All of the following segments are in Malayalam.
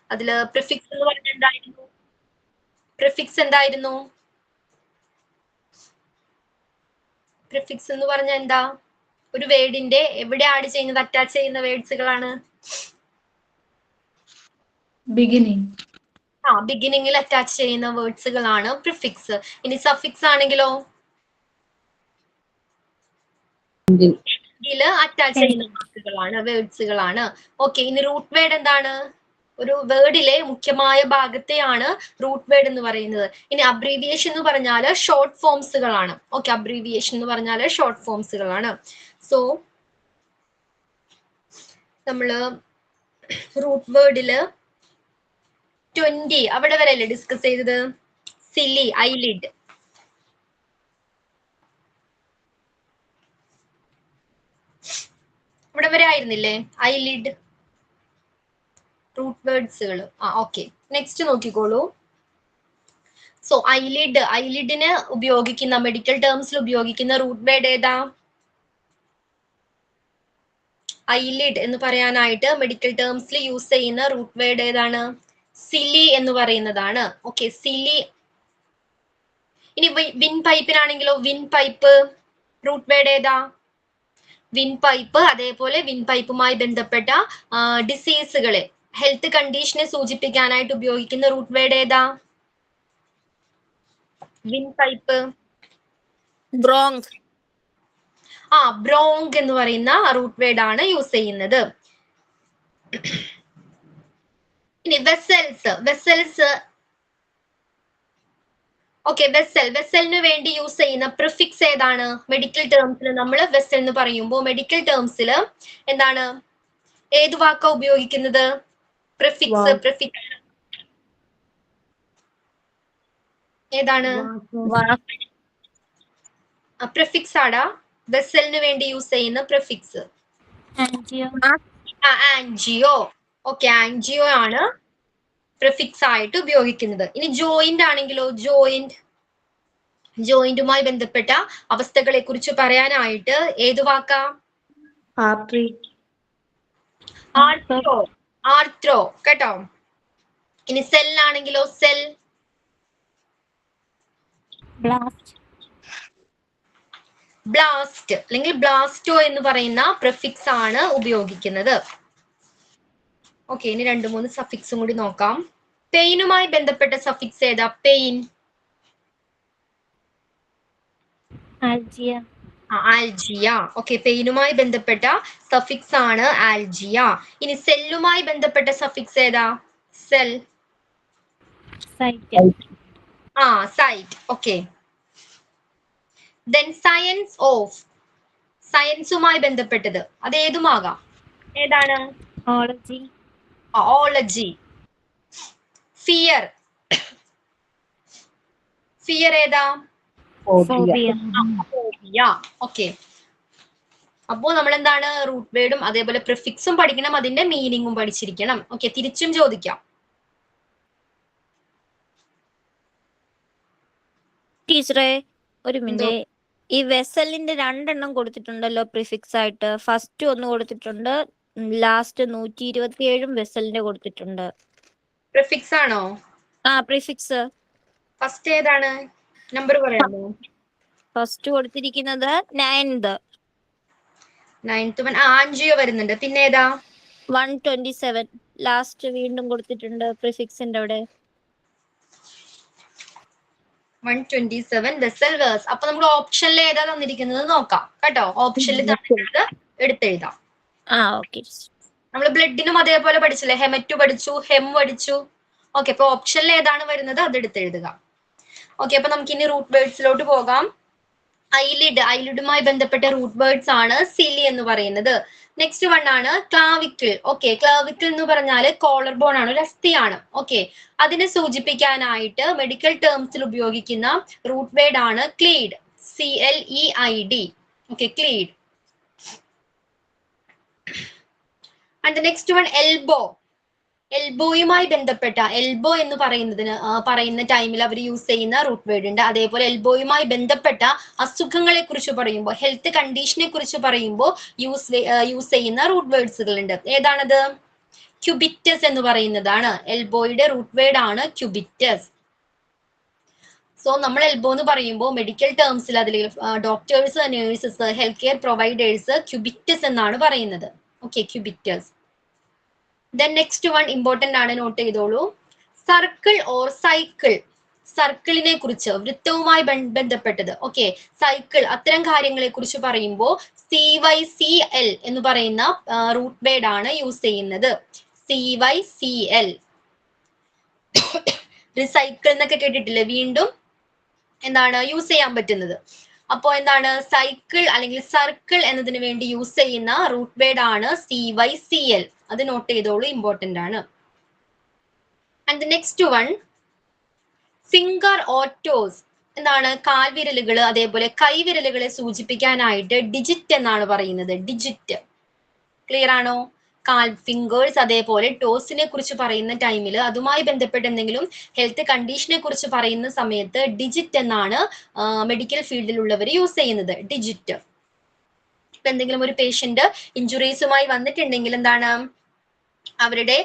അതില് പ്രിഫിക്സ് എന്ന് പറഞ്ഞ എന്തായിരുന്നു? പ്രിഫിക്സ് എന്തായിരുന്നു? പ്രിഫിക്സ് എന്ന് പറഞ്ഞ എന്താ? ഒരു വേർഡിന്റെ എവിടെ ആഡ് ചെയ്യുന്നത്, അറ്റാച്ച് ചെയ്യുന്ന വേർഡ്സുകളാണ്? ബിഗിനിങ്. ബിഗിനിങ്ങിൽ അറ്റാച്ച് ചെയ്യുന്ന വേർഡ്സുകളാണ് പ്രിഫിക്സ്. ഇനി സഫിക്സ് ആണെങ്കിലോ ഇതില് അറ്റാച്ച് ചെയ്യുന്ന വാക്കുകളാണ്, വേർഡ്സുകളാണ്. ഓക്കെ, ഇനി റൂട്ട് വേർഡ് എന്താണ്? ഒരു വേർഡിലെ മുഖ്യമായ ഭാഗത്തെയാണ് റൂട്ട് വേർഡ് എന്ന് പറയുന്നത്. ഇനി അബ്രീവിയേഷൻ എന്ന് പറഞ്ഞാൽ ഷോർട്ട് ഫോംസുകളാണ്. ഓക്കെ, അബ്രീവിയേഷൻ എന്ന് പറഞ്ഞാൽ ഷോർട്ട് ഫോംസുകളാണ്. സോ നമ്മള് റൂട്ട് വേർഡില് 20 അവിടെ വരെ അല്ലേ ഡിസ്കസ് ചെയ്തത്? സിലി, ഐലിഡ്. ഇവിടെ വരെ ആയിരുന്നില്ലേ ഐലിഡ്? റൂട്ട് വേർഡ്സുകൾ. ഓക്കെ, നെക്സ്റ്റ് നോക്കിക്കോളൂ. സോ ഐലിഡിന് ഉപയോഗിക്കുന്ന, മെഡിക്കൽ ടേംസിൽ ഉപയോഗിക്കുന്ന റൂട്ട് വേർഡ് ഏതാ? ഐലിഡ് എന്ന് പറയാനായിട്ട് മെഡിക്കൽ ടേംസിൽ യൂസ് ചെയ്യുന്ന റൂട്ട് വേർഡ് ഏതാണ്? സിലി എന്ന് പറയുന്നതാണ്. Okay, cili. ഇനി വിൻ പൈപ്പിനാണെങ്കിലോ, വിൻ പൈപ്പ് റൂട്ട് വേർഡ് ഏതാ? Windpipe. അതേപോലെ വിൻ പൈപ്പുമായി ബന്ധപ്പെട്ട ഡിസീസുകളെ, ഹെൽത്ത് കണ്ടീഷനെ സൂചിപ്പിക്കാനായിട്ട് ഉപയോഗിക്കുന്ന റൂട്ട് വേർഡ് ഏതാ? Windpipe. ബ്രോങ്ക്. ബ്രോങ്ക് എന്ന് പറയുന്ന റൂട്ട് വേർഡ് ആണ് യൂസ് ചെയ്യുന്നത്. ഇനി വെസൽസ്. ഓക്കെ, വെസലിന് വേണ്ടി യൂസ് ചെയ്യുന്ന പ്രിഫിക്സ് ഏതാണ്? മെഡിക്കൽ ടേംസിൽ നമ്മൾ വെസൽ എന്ന് പറയുമ്പോൾ മെഡിക്കൽ ടേംസിൽ എന്താണ്, ഏത് വാക്കാ ഉപയോഗിക്കുന്നത്? പ്രിഫിക്സ് ഏതാണ്? പ്രിഫിക്സ് ആടാ വെസലിന് വേണ്ടി യൂസ് ചെയ്യുന്ന പ്രിഫിക്സ്. ആൻജിയോ. ഓക്കെ, ആൻജിയോ ആണ് പ്രിഫിക്സ് ആയിട്ട് ഉപയോഗിക്കുന്നത്. ഇനി ജോയിന്റ് ആണെങ്കിലോ, ജോയിന്റുമായി ബന്ധപ്പെട്ട അവസ്ഥകളെ കുറിച്ച് പറയാനായിട്ട് ഏത് വാക്കാ? ആർത്രോ. കേട്ടോ. ഇനി സെൽ ആണെങ്കിലോ, സെൽ. ബ്ലാസ്റ്റ് അല്ലെങ്കിൽ ബ്ലാസ്റ്റോ എന്ന് പറയുന്ന പ്രിഫിക്സ് ആണ് ഉപയോഗിക്കുന്നത്. ഓക്കെ, ഇനി 2-3 സഫിക്സും കൂടി നോക്കാം. പെയിനുമായി ബന്ധപ്പെട്ട സഫിക്സ് ഏതാ? പെയിൻ. ആൽജിയ. ഓക്കെ, പെയിനുമായി ബന്ധപ്പെട്ട സഫിക്സ് ആണ് ആൽജിയ. ഇനി സെല്ലുമായി ബന്ധപ്പെട്ട സഫിക്സ് ഏതാ? Cell. Cyte. Okay. Then science of. സയൻസുമായി ബന്ധപ്പെട്ടത് അത് ഏതുമാകാം. ഏതാണ്? ഓളജി. ഫിയർ ഏതാ? ഫോബിയ. ഓക്കെ, അപ്പോ നമ്മൾ എന്താണ്, റൂട്ട് വേർഡും അതേപോലെ പ്രിഫിക്സും പഠിക്കണം, അതിന്റെ മീനിങ്ങും പഠിച്ചിരിക്കണം. ഓക്കെ, തിരിച്ചും ചോദിക്കാം. ടീച്ചറെ ഒരു മിനിറ്റ്, ഈ വെസലിന്റെ 2 എണ്ണം കൊടുത്തിട്ടുണ്ടല്ലോ പ്രിഫിക്സ് ആയിട്ട്. ഫസ്റ്റ് ഒന്ന് കൊടുത്തിട്ടുണ്ട്, ലാസ്റ്റ് 127 വെസലിന്റെ കൊടുത്തിട്ടുണ്ട്. പ്രിഫിക്സ് ആണോ? പ്രിഫിക്സ്. ഫസ്റ്റ് ഏതാണ്? നമ്പർ പറയാമോ? ഫസ്റ്റ് കൊടുത്തിരിക്കുന്നത് 9th. ആൻജിയോ വരുന്നുണ്ട്. പിന്നെ ഏതാ? 127 ലാസ്റ്റ് വീണ്ടും കൊടുത്തിട്ടുണ്ട് പ്രിഫിക്സിന്റെ അവിടെ. 127 വെസൽ വേഴ്സ്. അപ്പൊ നമുക്ക് ഓപ്ഷനിൽ ഏതാ തന്നിരിക്കുന്നത് നോക്കാം കേട്ടോ. ഓപ്ഷനിൽ തന്നിട്ടുള്ളത് എടുത്തെഴുതാം. ഓക്കെ. നമ്മൾ ബ്ലഡിനും അതേപോലെ പഠിച്ചില്ലേ, ഹെമറ്റു പഠിച്ചു, ഹെം പഠിച്ചു. ഓക്കെ, അപ്പൊ ഓപ്ഷനിൽ ഏതാണ് വരുന്നത് അത് എടുത്തെഴുതുക. ഓക്കെ, അപ്പൊ നമുക്ക് ഇനി റൂട്ട് വേർഡ്സിലോട്ട് പോകാം. ഐലിഡുമായി ബന്ധപ്പെട്ട റൂട്ട് വേർഡ്സ് ആണ് സിലി എന്ന് പറയുന്നത്. നെക്സ്റ്റ് വൺ ആണ് ക്ലാവിക്കിൾ. ഓക്കെ, ക്ലാവിക്കിൾ എന്ന് പറഞ്ഞാൽ കോളർ ബോൺ ആണ്, ഒരു അസ്ഥിയാണ്. ഓക്കെ, അതിനെ സൂചിപ്പിക്കാനായിട്ട് മെഡിക്കൽ ടേംസിൽ ഉപയോഗിക്കുന്ന റൂട്ട് വേർഡ് ആണ് cleid. CLEID. Okay, cleid. And next one elbow. എൽബോയുമായി ബന്ധപ്പെട്ട, എൽബോ എന്ന് പറയുന്ന ടൈമിൽ അവർ യൂസ് ചെയ്യുന്ന റൂട്ട് വേർഡ് ഉണ്ട്. അതേപോലെ എൽബോയുമായി ബന്ധപ്പെട്ട അസുഖങ്ങളെ കുറിച്ച് പറയുമ്പോൾ, ഹെൽത്ത് കണ്ടീഷനെ കുറിച്ച് പറയുമ്പോൾ യൂസ് ചെയ്യുന്ന റൂട്ട് വേർഡ്സുകൾ ഉണ്ട്. ഏതാണത്? ക്യൂബിറ്റസ് എന്ന് പറയുന്നതാണ്. എൽബോയുടെ റൂട്ട് വേർഡ് ആണ് ക്യൂബിറ്റസ്. സോ നമ്മൾ എൽബോ എന്ന് പറയുമ്പോൾ മെഡിക്കൽ ടേംസിൽ അതിൽ doctors, nurses, health care providers cubitus എന്നാണ് പറയുന്നത്. Okay, cubitus. Then next one important ആണ്, നോട്ട് ചെയ്തോളൂ. Circle or cycle. സർക്കിളിനെ കുറിച്ച്, വൃത്തവുമായി ബന്ധപ്പെട്ടത്. ഓക്കെ, സൈക്കിൾ, അത്തരം കാര്യങ്ങളെ കുറിച്ച് പറയുമ്പോൾ CYCL എന്ന് പറയുന്ന റൂട്ട് വേർഡ് ആണ് യൂസ് ചെയ്യുന്നത്. CYCL. റിസൈക്കിൾ എന്നൊക്കെ കേട്ടിട്ടില്ലേ? വീണ്ടും എന്താണ് യൂസ് ചെയ്യാൻ പറ്റുന്നത്. അപ്പോ എന്താണ് സൈക്കിൾ അല്ലെങ്കിൽ സർക്കിൾ എന്നതിന് വേണ്ടി യൂസ് ചെയ്യുന്ന റൂട്ട് വേർഡ് ആണ് CYCL. അത് നോട്ട് ചെയ്തോളൂ, ഇമ്പോർട്ടന്റ് ആണ്. And the next one finger or toss. എന്താണ് കാൽവിരലുകൾ അതേപോലെ കൈവിരലുകളെ സൂചിപ്പിക്കാനായിട്ട് ഡിജിറ്റ് എന്നാണ് പറയുന്നത്. ഡിജിറ്റ്. ക്ലിയർ ആണോ? ഫിംഗേഴ്സ് അതേപോലെ ടോസിനെ കുറിച്ച് പറയുന്ന ടൈമിൽ അതുമായി ബന്ധപ്പെട്ട എന്തെങ്കിലും ഹെൽത്ത് കണ്ടീഷനെ കുറിച്ച് പറയുന്ന സമയത്ത് ഡിജിറ്റ് എന്നാണ് മെഡിക്കൽ ഫീൽഡിലുള്ളവർ യൂസ് ചെയ്യുന്നത്. ഡിജിറ്റ്. ഇപ്പൊ എന്തെങ്കിലും ഒരു പേഷ്യന്റ് ഇഞ്ചുറീസുമായി വന്നിട്ടുണ്ടെങ്കിൽ എന്താണ് അവരുടെ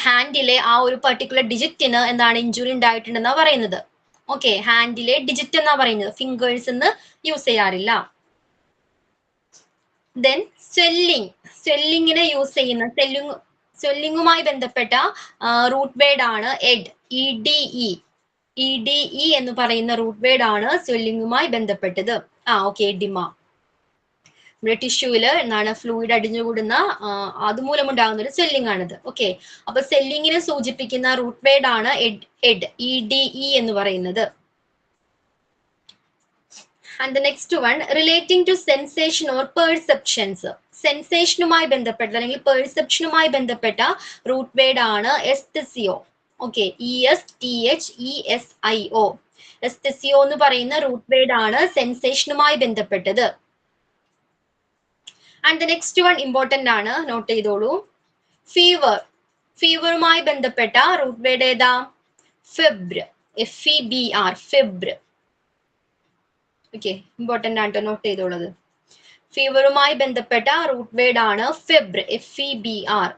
ഹാൻഡിലെ ആ ഒരു പെർട്ടിക്കുലർ ഡിജിറ്റിന് എന്താണ് ഇഞ്ചുറി ഉണ്ടായിട്ടുണ്ടെന്നാ പറയുന്നത്. ഓക്കെ, ഹാൻഡിലെ ഡിജിറ്റ് എന്നാ പറയുന്നത്, ഫിംഗേഴ്സ് എന്ന് യൂസ് ചെയ്യാറില്ല. Then swelling. സ്വെല്ലിങ്ങിനെ യൂസ് ചെയ്യുന്ന സ്വെല്ലിങ്ങുമായി ബന്ധപ്പെട്ട റൂട്ട് വേർഡ് ആണ് എഡ്. EDE എന്ന് പറയുന്ന റൂട്ട് വേർഡ് ആണ് സ്വെല്ലിങ്ങുമായി ബന്ധപ്പെട്ടത്. Okay, oedema. നമ്മുടെ ടിഷ്യൂല് എന്താണ് ഫ്ലൂയിഡ് അടിഞ്ഞുകൂടുന്ന അതുമൂലം ഉണ്ടാകുന്ന ഒരു സ്വെല്ലിംഗ് ആണിത്. ഓക്കെ, അപ്പൊ സ്വെല്ലിങ്ങിനെ സൂചിപ്പിക്കുന്ന റൂട്ട് വേർഡ് ആണ് EDE എന്ന് പറയുന്നത്. And the next one relating to sensation or perceptions. സെൻസേഷനുമായി ബന്ധപ്പെട്ട അല്ലെങ്കിൽ പെർസെപ്ഷനുമായി ബന്ധപ്പെട്ട റൂട്ട് വേർഡ് ആണ് എസ്തസിയോ. Okay, ESTHESIO. എസ്തസിയോ എന്ന് പറയുന്ന റൂട്ട് വേർഡ് ആണ് സെൻസേഷനുമായി ബന്ധപ്പെട്ടത്. And the next one important ആണ്, നോട്ട് ചെയ്തോളൂ. ഫീവർ. ഫീവറുമായി ബന്ധപ്പെട്ട റൂട്ട് വേർഡ് ഏതാ? ഫെബ്ര. FEBR. ഫെബ്ര. ഓക്കെ, ഇമ്പോർട്ടന്റ് ആണ്, നോട്ട് ചെയ്തോളത്. ഫീവറുമായി ബന്ധപ്പെട്ട റൂട്ട് വേർഡ് ആണ് ഫെബ്ര. FEBR.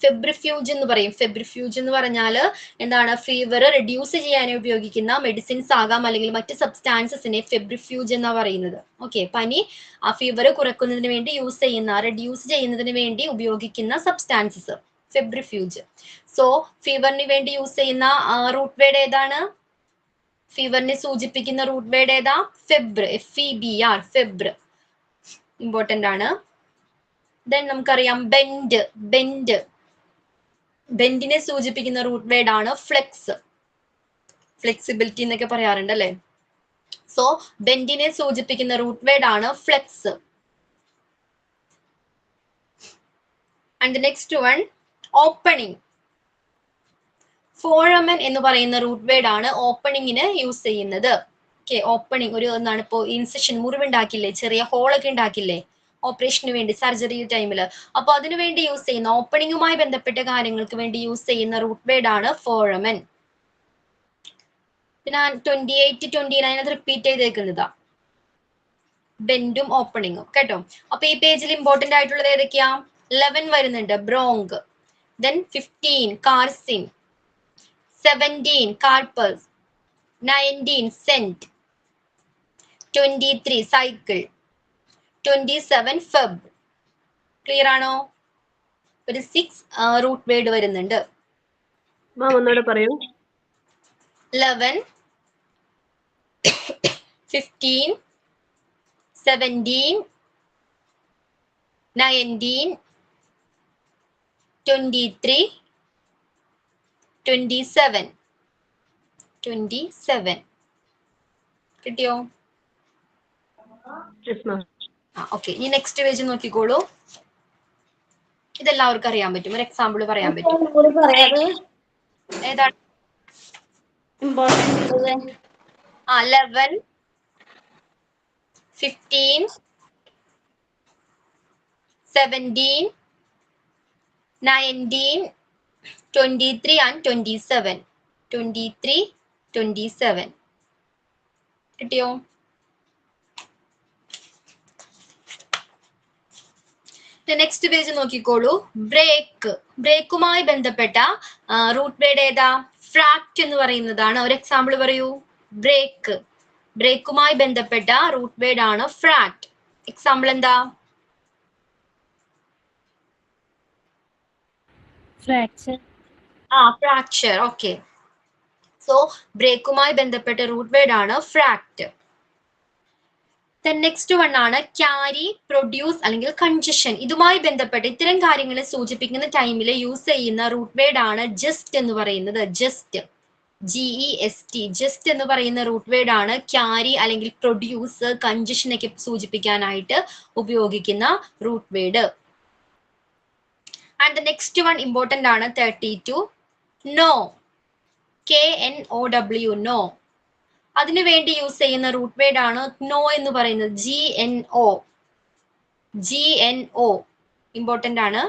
ഫെബ്രിഫ്യൂജ് എന്ന് പറയും. ഫെബ്രിഫ്യൂജ് എന്ന് പറഞ്ഞാൽ എന്താണ് ഫീവർ റെഡ്യൂസ് ചെയ്യാൻ ഉപയോഗിക്കുന്ന മെഡിസിൻസ് ആകാം അല്ലെങ്കിൽ മറ്റ് സബ്സ്റ്റാൻസസിനെ ഫെബ്രിഫ്യൂജ് എന്നാ പറയുന്നത്. ഓക്കെ, പനി ആ ഫീവർ കുറയ്ക്കുന്നതിന് വേണ്ടി യൂസ് ചെയ്യുന്ന, റെഡ്യൂസ് ചെയ്യുന്നതിന് വേണ്ടി ഉപയോഗിക്കുന്ന സബ്സ്റ്റാൻസസ് ഫെബ്രിഫ്യൂജ്. സോ ഫീവറിന് വേണ്ടി യൂസ് ചെയ്യുന്ന റൂട്ട് വേർഡ് ഏതാണ്? ഫീവറിനെ സൂചിപ്പിക്കുന്ന റൂട്ട് വേർഡ് ഏതാ? ഫെബ്ര. FEBR. ഫെബ്ര. ഇമ്പോർട്ടന്റ് ആണ്. ദെൻ നമുക്കറിയാം ബെൻഡ്. ബെൻഡിനെ സൂചിപ്പിക്കുന്ന റൂട്ട് വേർഡ് ആണ് ഫ്ലെക്സ്. ഫ്ലെക്സിബിലിറ്റി എന്നൊക്കെ പറയാറുണ്ട് അല്ലെ? സോ ബെൻഡിനെ സൂചിപ്പിക്കുന്ന റൂട്ട് വേർഡ് ആണ് flex. And next one opening. Foramen എന്ന് പറയുന്ന റൂട്ട് വേർഡ് ആണ് ഓപ്പണിങ്ങിന് യൂസ് ചെയ്യുന്നത്. ഓക്കെ, ഓപ്പണിംഗ് ഒരു എന്താണ് ഇപ്പോ ഇൻസെഷൻ, മുറിവുണ്ടാക്കില്ലേ, ചെറിയ ഹോളൊക്കെ ഉണ്ടാക്കില്ലേ ഓപ്പറേഷന് വേണ്ടി, സർജറി ടൈമിൽ. അപ്പൊ അതിനു വേണ്ടി യൂസ് ചെയ്യുന്ന, ഓപ്പണിങ്ങുമായി ബന്ധപ്പെട്ട കാര്യങ്ങൾക്ക് വേണ്ടി യൂസ് ചെയ്യുന്ന റൂട്ട് വേർഡ് ആണ് ഫോറമൻ. പിന്നെ 28, 29 അത് റിപ്പീറ്റ് ചെയ്തേക്കുന്നതാ, ബെൻഡും ഓപ്പണിങ്ങും കേട്ടോ. അപ്പൊ ഈ പേജിൽ ഇമ്പോർട്ടന്റ് ആയിട്ടുള്ളത് ഏതൊക്കെയാ? 11 വരുന്നുണ്ട്, ബ്രോങ്ക്. Then 15 കാർസിൻ, 17 carpus, 19 saint, 23 cycle, 27 Feb. Clear ആണോ? ഒരു 6 റൂട്ട് വേർഡ് വരുന്നുണ്ട്. 11, 15, 17, 19, 23, 27. 27 കിട്ടിയോ? ഓക്കെ, ഇനി നെക്സ്റ്റ് പേജ് നോക്കിക്കോളൂ. ഇതെല്ലാവർക്കും അറിയാൻ പറ്റും, ഒരു എക്സാമ്പിൾ പറയാൻ പറ്റും. ഏതാണ്? 11, 15, 17, 19, 23 and 27. 23, 27 കിട്ടിയോ? നെക്സ്റ്റ് പേജ് നോക്കിക്കോളൂ. ബ്രേക്ക്, ബ്രേക്കുമായി ബന്ധപ്പെട്ട റൂട്ട് വേർഡ് ഏതാ? ഫ്രാക്റ്റ് എന്ന് പറയുന്നതാണ്. ഒരു എക്സാമ്പിൾ പറയൂ. ബ്രേക്ക്, ബ്രേക്കുമായി ബന്ധപ്പെട്ട റൂട്ട് വേർഡ് ആണ് ഫ്രാക്റ്റ്. എക്സാമ്പിൾ എന്താ? ഫ്രാക്ചർ. ഫ്രാക്ചർ. ഓക്കെ, സോ ബ്രേക്കുമായി ബന്ധപ്പെട്ട റൂട്ട് വേർഡ് ആണ് ഫ്രാക്റ്റ്. നെക്സ്റ്റ് വൺ ആണ് ക്യാരി, പ്രൊഡ്യൂസ് അല്ലെങ്കിൽ കൺജഷൻ. ഇതുമായി ബന്ധപ്പെട്ട് ഇത്തരം കാര്യങ്ങളെ സൂചിപ്പിക്കുന്ന ടൈമിൽ യൂസ് ചെയ്യുന്ന റൂട്ട് വേർഡ് ആണ് ജസ്റ്റ് എന്ന് പറയുന്നത്. ജസ്റ്റ്, GEST, ജസ്റ്റ് എന്ന് പറയുന്ന റൂട്ട് വേർഡ് ആണ് ക്യാരി അല്ലെങ്കിൽ പ്രൊഡ്യൂസ്, കൺജഷൻ ഒക്കെ സൂചിപ്പിക്കാനായിട്ട് ഉപയോഗിക്കുന്ന root word. And next one important ആണ് 32. Know, KNOW, know. അതിനു വേണ്ടി യൂസ് ചെയ്യുന്ന റൂട്ട് വേർഡ് ആണ് നോ എന്ന് പറയുന്നത്. GNO, ഇമ്പോർട്ടന്റ് ആണ്.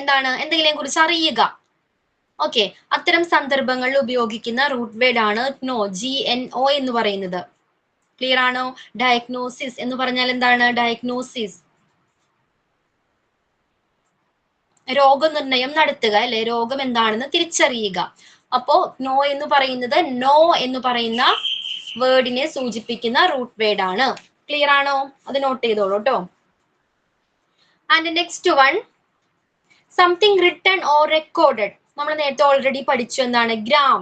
എന്താണ്? എന്തെങ്കിലും കുറിച്ച് അറിയുക. ഓക്കെ, അത്തരം സന്ദർഭങ്ങളിൽ ഉപയോഗിക്കുന്ന റൂട്ട് വേർഡ് ആണ് നോ, GNO എന്ന് പറയുന്നത്. ക്ലിയർ ആണോ? ഡയഗ്നോസിസ് എന്ന് പറഞ്ഞാൽ എന്താണ്? ഡയഗ്നോസിസ്, രോഗനിർണയം നടത്തുക അല്ലെ, രോഗം എന്താണെന്ന് തിരിച്ചറിയുക. അപ്പോ നോ എന്ന് പറയുന്നത് നോ എന്ന് പറയുന്ന വേർഡിനെ സൂചിപ്പിക്കുന്ന റൂട്ട് വേർഡ് ആണ്. ക്ലിയർ ആണോ? അത് നോട്ട് ചെയ്തോളൂ കേട്ടോ. And next one, something written or recorded. നമ്മൾ നേരത്തെ ഓൾറെഡി പഠിച്ചു. എന്താണ്? ഗ്രാം,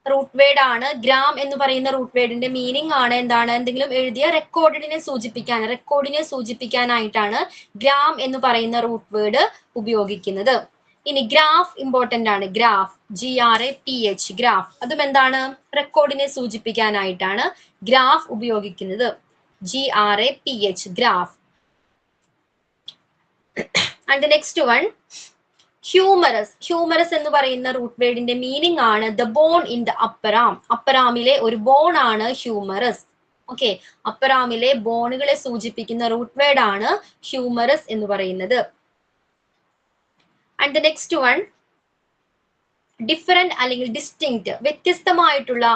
റൂട്ട് വേർഡ് ആണ്. ഗ്രാം എന്ന് പറയുന്ന റൂട്ട് വേർഡിന്റെ മീനിങ് ആണ് എന്താണ്? എന്തെങ്കിലും എഴുതിയ റെക്കോർഡിനെ സൂചിപ്പിക്കാനായിട്ടാണ് ഗ്രാം എന്ന് പറയുന്ന റൂട്ട് വേർഡ് ഉപയോഗിക്കുന്നത്. ഇനി ഗ്രാഫ് ഇമ്പോർട്ടന്റ് ആണ്. Graph, GRAPH, graph. അതും എന്താണ്? റെക്കോർഡിനെ സൂചിപ്പിക്കാനായിട്ടാണ് ഗ്രാഫ് ഉപയോഗിക്കുന്നത്. GRAPH, graph. And next one, humerus. Humerus എന്ന് പറയുന്ന റൂട്ട് വേർഡിന്റെ മീനിങ് ആണ് the bone in the upper arm. Upper ആമിലെ ഒരു ബോൺ ആണ് ഹ്യൂമറസ്. ഓക്കെ, അപ്പർ ആമിലെ ബോണുകളെ സൂചിപ്പിക്കുന്ന റൂട്ട് വേർഡ് ആണ് ഹ്യൂമറസ് എന്ന് പറയുന്നത്. ആൻഡ് നെക്സ്റ്റ് വൺ, ഡിഫറെന്റ് അല്ലെങ്കിൽ ഡിസ്റ്റിങ്ക്റ്റ്, വ്യത്യസ്തമായിട്ടുള്ള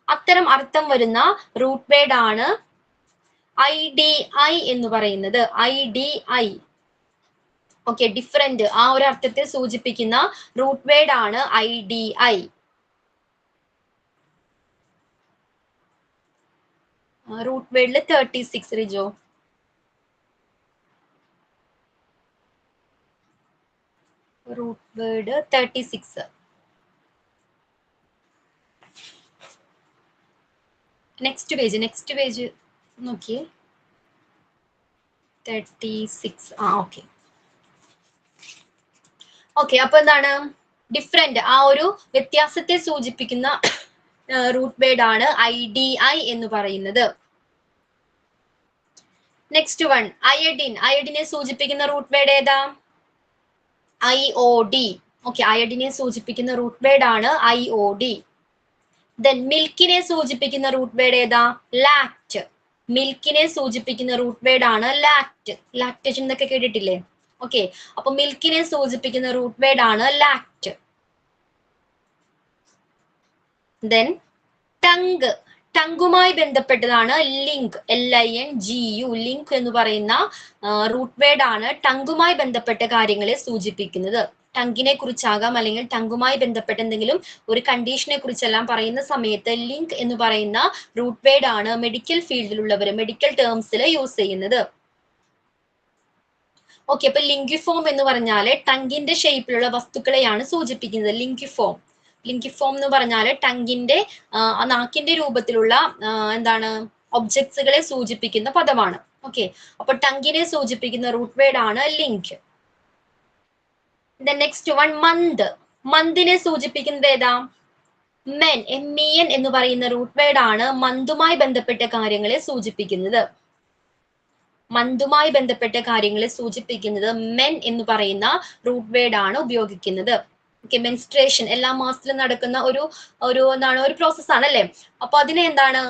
അത്തരം അർത്ഥം വരുന്ന റൂട്ട് വേർഡ് ആണ് IDI എന്ന് പറയുന്നത്. IDI. ഓക്കെ, ഡിഫറെന്റ്, ആ ഒരു അർത്ഥത്തെ സൂചിപ്പിക്കുന്ന റൂട്ട് വേർഡ് ആണ് IDI. റൂട്ട് വേർഡിൽ 36 Rijo. Root word 36. Next page നോക്കിയേ. 36. ഓക്കെ. ഓക്കെ, അപ്പൊ എന്താണ്? ഡിഫറെന്റ്, ആ ഒരു വ്യത്യാസത്തെ സൂചിപ്പിക്കുന്ന റൂട്ട് വേർഡ് ആണ് IDI എന്ന് പറയുന്നത്. Next one, iodine. അയഡിനെ സൂചിപ്പിക്കുന്ന റൂട്ട് വേർഡ് ഏതാ? IOD. ഓക്കെ, അയഡിനെ സൂചിപ്പിക്കുന്ന റൂട്ട് വേർഡ് ആണ് IOD. ദെൻ മിൽക്കിനെ സൂചിപ്പിക്കുന്ന റൂട്ട് വേർഡ് ഏതാ? ലാക്റ്റ്. മിൽക്കിനെ സൂചിപ്പിക്കുന്ന റൂട്ട് വേർഡ് ആണ് ലാക്റ്റ്. ലാക്ടേഷൻ എന്നൊക്കെ കേട്ടിട്ടില്ലേ? ഓക്കെ, അപ്പൊ മിൽക്കിനെ സൂചിപ്പിക്കുന്ന റൂട്ട് വേർഡ് ആണ് ലാക്റ്റ്. Then tongue. ടങ്ങുമായി ബന്ധപ്പെട്ടതാണ് ലിങ്ക്, LINGU. ലിങ്ക് എന്ന് പറയുന്ന റൂട്ട് വേർഡ് ആണ് ടങ്ങുമായി ബന്ധപ്പെട്ട കാര്യങ്ങളെ സൂചിപ്പിക്കുന്നത്. ടങ്കിനെ കുറിച്ചാകാം, അല്ലെങ്കിൽ ടങ്കുമായി ബന്ധപ്പെട്ട എന്തെങ്കിലും ഒരു കണ്ടീഷനെ കുറിച്ചെല്ലാം പറയുന്ന സമയത്ത് ലിങ്ക് എന്ന് പറയുന്ന റൂട്ട് വേർഡ് ആണ് മെഡിക്കൽ ഫീൽഡിലുള്ളവർ മെഡിക്കൽ ടേംസിൽ യൂസ് ചെയ്യുന്നത്. ഓക്കെ, അപ്പൊ ലിംഗ്വിഫോം എന്ന് പറഞ്ഞാല് ടങ്കിന്റെ ഷേപ്പിലുള്ള വസ്തുക്കളെയാണ് സൂചിപ്പിക്കുന്നത്. ലിംഗ്വിഫോം എന്ന് പറഞ്ഞാല് ടങ്കിന്റെ നാക്കിന്റെ രൂപത്തിലുള്ള എന്താണ് ഒബ്ജക്ട്സുകളെ സൂചിപ്പിക്കുന്ന പദമാണ്. ഓക്കെ, അപ്പൊ ടങ്കിനെ സൂചിപ്പിക്കുന്ന റൂട്ട് വേർഡ് ആണ് ലിങ്ക്. Next one, month. മന്തിനെ സൂചിപ്പിക്കുന്നത് ഏതാ? MEN എന്ന് പറയുന്ന റൂട്ട് വേർഡ് ആണ് മന്തുമായി ബന്ധപ്പെട്ട കാര്യങ്ങളെ സൂചിപ്പിക്കുന്നത്. മന്തുമായി ബന്ധപ്പെട്ട കാര്യങ്ങളെ സൂചിപ്പിക്കുന്നത് MEN എന്ന് പറയുന്ന റൂട്ട് വേർഡ് ആണ് ഉപയോഗിക്കുന്നത്. ഓക്കെ, മെൻസ്ട്രേഷൻ എല്ലാ മാസത്തിലും നടക്കുന്ന ഒരു പ്രോസസ് ആണല്ലേ. അപ്പൊ അതിനെ എന്താണ്?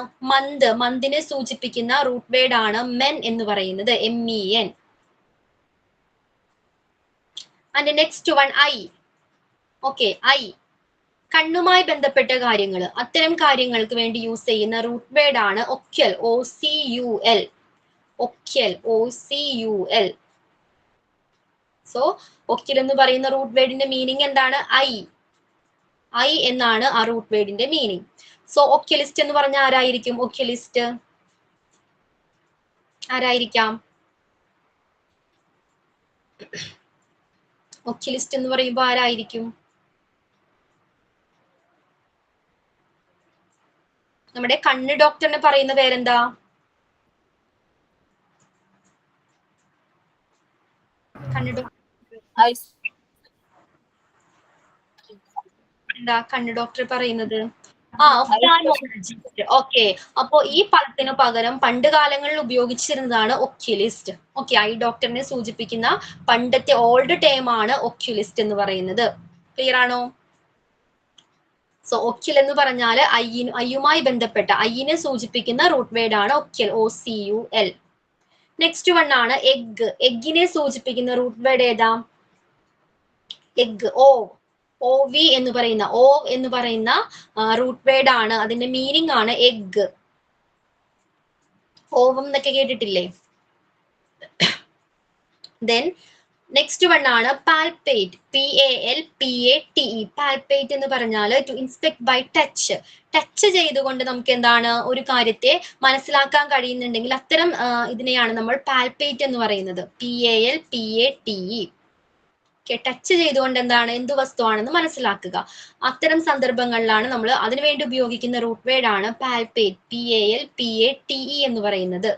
മന്തിനെ സൂചിപ്പിക്കുന്ന റൂട്ട് വേർഡ് ആണ് MEN എന്ന് പറയുന്നത്. MEN. And next one, I. Okay, I കണ്ണുമായി ബന്ധപ്പെട്ട കാര്യങ്ങൾ, അത്തരം കാര്യങ്ങൾക്ക് വേണ്ടി യൂസ് ചെയ്യുന്ന റൂട്ട് വേർഡ് ആണ് ഒക്യുൽ. OCUL. ഒക്യൽ, OCUL. സോ ഒക്യൽ എന്ന് പറയുന്ന റൂട്ട് വേർഡിന്റെ മീനിങ് എന്താണ്? ഐ എന്നാണ് ആ റൂട്ട് വേർഡിന്റെ മീനിങ്. സോ ഒക്യലിസ്റ്റ് എന്ന് പറഞ്ഞ ആരായിരിക്കും? ഒക്യലിസ്റ്റ് ആരായിരിക്കാം? ഒക്യലിസ്റ്റ് എന്ന് പറയുമ്പോൾ ആരായിരിക്കും? നമ്മുടെ കണ്ണ് ഡോക്ടറിനെ പറയുന്ന പേരെന്താ? കണ്ണ് ഡോക്ടർ എന്താ കണ്ണ് ഡോക്ടർ പറയുന്നത്? ഒഫ്താൽമോളജിസ്റ്റ്. ഓക്കെ, അപ്പോ ഈ പദത്തിന് പകരം പണ്ട് കാലങ്ങളിൽ ഉപയോഗിച്ചിരുന്നതാണ് ഒക്യുലിസ്റ്റ്. ഓക്കെ, ഐ ഡോക്ടറിനെ സൂചിപ്പിക്കുന്ന പണ്ടത്തെ ഓൾഡ് ടേം ആണ് ഒക്യുലിസ്റ്റ് എന്ന് പറയുന്നത്. ക്ലിയർ ആണോ? സോ ഒക്യുൽ എന്ന് പറഞ്ഞാൽ ഐയുമായി ബന്ധപ്പെട്ട ഐനെ സൂചിപ്പിക്കുന്ന റൂട്ട് വേർഡ് ആണ് ഒക്യുൽ, OCUL. നെക്സ്റ്റ് വൺ ആണ് എഗ്. എഗ്ഗിനെ സൂചിപ്പിക്കുന്ന റൂട്ട് വേർഡ് ഏതാ? എഗ്, OV എന്ന് പറയുന്ന റൂട്ട് വേർഡ് ആണ്. അതിന്റെ മീനിങ് ആണ് എഗ്. ഓവം എന്നൊക്കെ കേട്ടിട്ടില്ലേ? ദെൻ നെക്സ്റ്റ് വൺ ആണ് പാൽപേറ്റ്, PALPATE. പാൽപേറ്റ് എന്ന് പറഞ്ഞാൽ to inspect by touch. Touch ചെയ്തുകൊണ്ട് നമുക്ക് എന്താണ് ഒരു കാര്യത്തെ മനസ്സിലാക്കാൻ കഴിയുന്നുണ്ടെങ്കിൽ അത്തരം ഇതിനെയാണ് നമ്മൾ പാൽപേറ്റ് എന്ന് പറയുന്നത്. PALPATE. ടച്ച് ചെയ്തുകൊണ്ട് എന്താണ് എന്ത് വസ്തുവാണെന്ന് മനസ്സിലാക്കുക. അത്തരം സന്ദർഭങ്ങളിലാണ് നമ്മൾ അതിനുവേണ്ടി ഉപയോഗിക്കുന്ന റൂട്ട് വേർഡ് ആണ് പാൽപേറ്റ്, PALPATE എന്ന് പറയുന്നത്.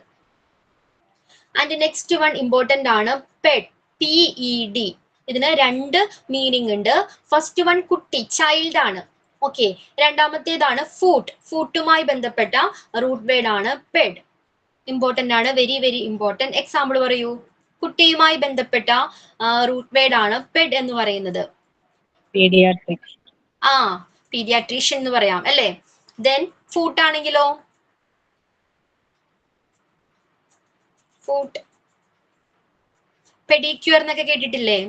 ആൻഡ് നെക്സ്റ്റ് വൺ ഇമ്പോർട്ടന്റ് ആണ് പെഡ്, PED. ഇതിന് രണ്ട് മീനിങ് ഉണ്ട്. ഫസ്റ്റ് വൺ കുട്ടി, ചൈൽഡ് ആണ്. ഓക്കെ, രണ്ടാമത്തേതാണ് ഫൂട്ടുമായി ബന്ധപ്പെട്ട റൂട്ട് വേർഡ് ആണ് പെഡ്. ഇമ്പോർട്ടന്റ് ആണ്, വെരി വെരി ഇമ്പോർട്ടന്റ്. എക്സാമ്പിൾ പറയൂ. കുട്ടിയുമായി ബന്ധപ്പെട്ട റൂട്ട് വേർഡ് ആണ് പെഡ് എന്ന് പറയുന്നത്. പീഡിയാട്രീഷ്യൻ എന്ന് പറയാം അല്ലേ. ദെൻ ഫൂട്ട് ആണെങ്കിലോ? ഫൂട്ട്, പെഡിക്യൂർ എന്നൊക്കെ കേട്ടിട്ടില്ലേ?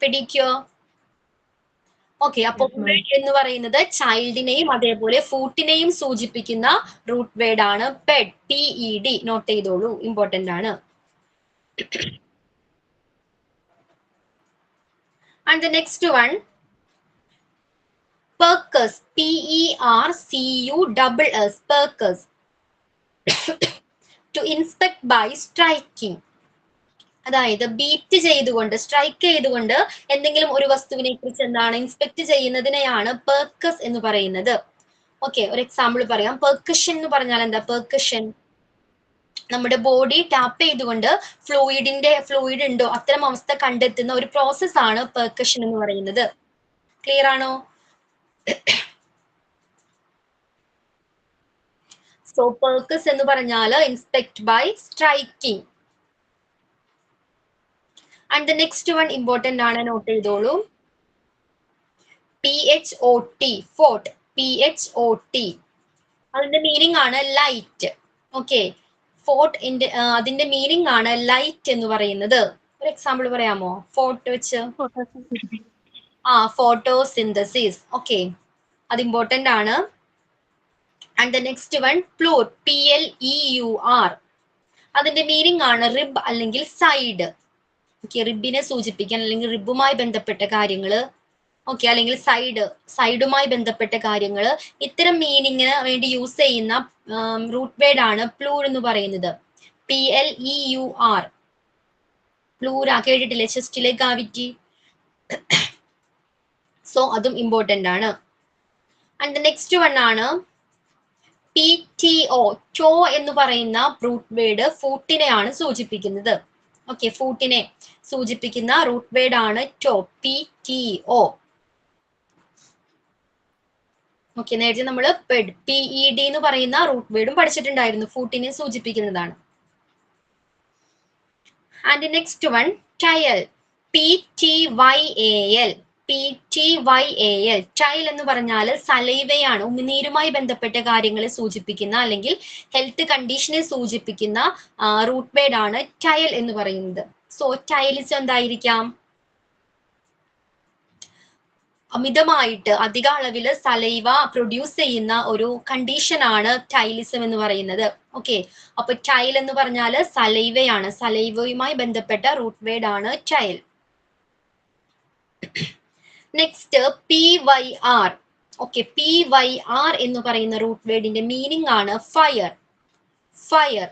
പെഡിക്യൂർ. ഓക്കെ, അപ്പൊ പെഡ് എന്ന് പറയുന്നത് ചൈൽഡിനെയും അതേപോലെ ഫൂട്ടിനെയും സൂചിപ്പിക്കുന്ന റൂട്ട് വേർഡ് ആണ് പെഡ്, PED. നോട്ട് ചെയ്തോളൂ, ഇമ്പോർട്ടന്റ് ആണ്. And the next one, percus, PERCUSS, percus. To inspect by striking. അതായത് ബീറ്റ് ചെയ്തുകൊണ്ട്, സ്ട്രൈക്ക് ചെയ്തുകൊണ്ട് എന്തെങ്കിലും ഒരു വസ്തുവിനെ കുറിച്ച് എന്താണ് ഇൻസ്പെക്ട് ചെയ്യുന്നതിനെയാണ് പെർക്കസ് എന്ന് പറയുന്നത്. ഓക്കെ, ഒരു എക്സാമ്പിൾ പറയാം. പെർക്കഷൻ എന്ന് പറഞ്ഞാൽ എന്താ? പെർക്കഷൻ നമ്മുടെ ബോഡി ടാപ്പ് ചെയ്തുകൊണ്ട് ഫ്ലൂയിഡ് ഉണ്ടോ അത്തരം അവസ്ഥ കണ്ടെത്തുന്ന ഒരു പ്രോസസ് ആണ് പെർക്കഷൻ എന്ന് പറയുന്നത്. ക്ലിയർ ആണോ? സോ പെർക്കസ് എന്ന് പറഞ്ഞാൽ inspect by striking. And the next one important ആണ്, നോട്ട് ചെയ്തോളൂ. PHOT, fort, PHOT. അതിന്റെ മീനിങ് ആണ് ലൈറ്റ്. ഓക്കെ, ഫോർട്ട് അതിന്റെ മീനിങ് ആണ് ലൈറ്റ് എന്ന് പറയുന്നത്. ഒരു എക്സാമ്പിൾ പറയാമോ ഫോർട്ട് വെച്ച്? ഫോട്ടോസിന്തസിസ്. ഓക്കെ, അത് ഇമ്പോർട്ടന്റ് ആണ്. And the next one പ്ലൂർ, PLEUR. അതിന്റെ മീനിങ് ആണ് റിബ് അല്ലെങ്കിൽ സൈഡ്. ഓക്കെ, റിബിനെ സൂചിപ്പിക്കാൻ അല്ലെങ്കിൽ റിബുമായി ബന്ധപ്പെട്ട കാര്യങ്ങള്, ഓക്കെ, അല്ലെങ്കിൽ സൈഡുമായി ബന്ധപ്പെട്ട കാര്യങ്ങള്, ഇത്തരം മീനിങ്ങിന് വേണ്ടി യൂസ് ചെയ്യുന്ന റൂട്ട് വേർഡ് ആണ് പ്ലൂർ എന്ന് പറയുന്നത്. PLEUR. പ്ലൂര കേട്ടിട്ടില്ലേ? ചെസ്റ്റിലെ കാവിറ്റി. സോ അതും ഇമ്പോർട്ടന്റ് ആണ്. ആൻഡ് ദ നെക്സ്റ്റ് വൺ ആണ് PTO, ടോ എന്ന് പറയുന്ന റൂട്ട് വേർഡ് ഫൂട്ടിനെയാണ് സൂചിപ്പിക്കുന്നത്. ഓക്കെ, ഫൂട്ടിനെ സൂചിപ്പിക്കുന്ന റൂട്ട് വേർഡ് ആണ് ടോ, PTO. ഓക്കെ, നേരത്തെ നമ്മൾ പെഡ്, PED എന്ന് പറയുന്ന റൂട്ട് വേർഡും പഠിച്ചിട്ടുണ്ടായിരുന്നു. ഫൂട്ടിനെ സൂചിപ്പിക്കുന്നതാണ്. And next one ടയൽ, PTYAL. Tile എന്ന് പറഞ്ഞാൽ സലൈവയാണ്. ഉമിനീരുമായി ബന്ധപ്പെട്ട കാര്യങ്ങളെ സൂചിപ്പിക്കുന്ന അല്ലെങ്കിൽ ഹെൽത്ത് കണ്ടീഷനെ സൂചിപ്പിക്കുന്ന റൂട്ട് വേർഡ് ആണ് ടയൽ എന്ന് പറയുന്നത്. സോ ടൈലിസ് എന്തായിരിക്കാം? അമിതമായിട്ട് അധിക അളവില് സലൈവ പ്രൊഡ്യൂസ് ചെയ്യുന്ന ഒരു കണ്ടീഷൻ ആണ് ടൈലിസം എന്ന് പറയുന്നത്. ഓക്കെ, അപ്പൊ ടൈൽ എന്ന് പറഞ്ഞാല് സലൈവയാണ്. സലൈവയുമായി ബന്ധപ്പെട്ട റൂട്ട് വേർഡ് ആണ് ptyal. Next PYR. Okay, PYR എന്ന് പറയുന്ന റൂട്ട് വേർഡിന്റെ മീനിങ് ആണ് ഫയർ. ഫയർ.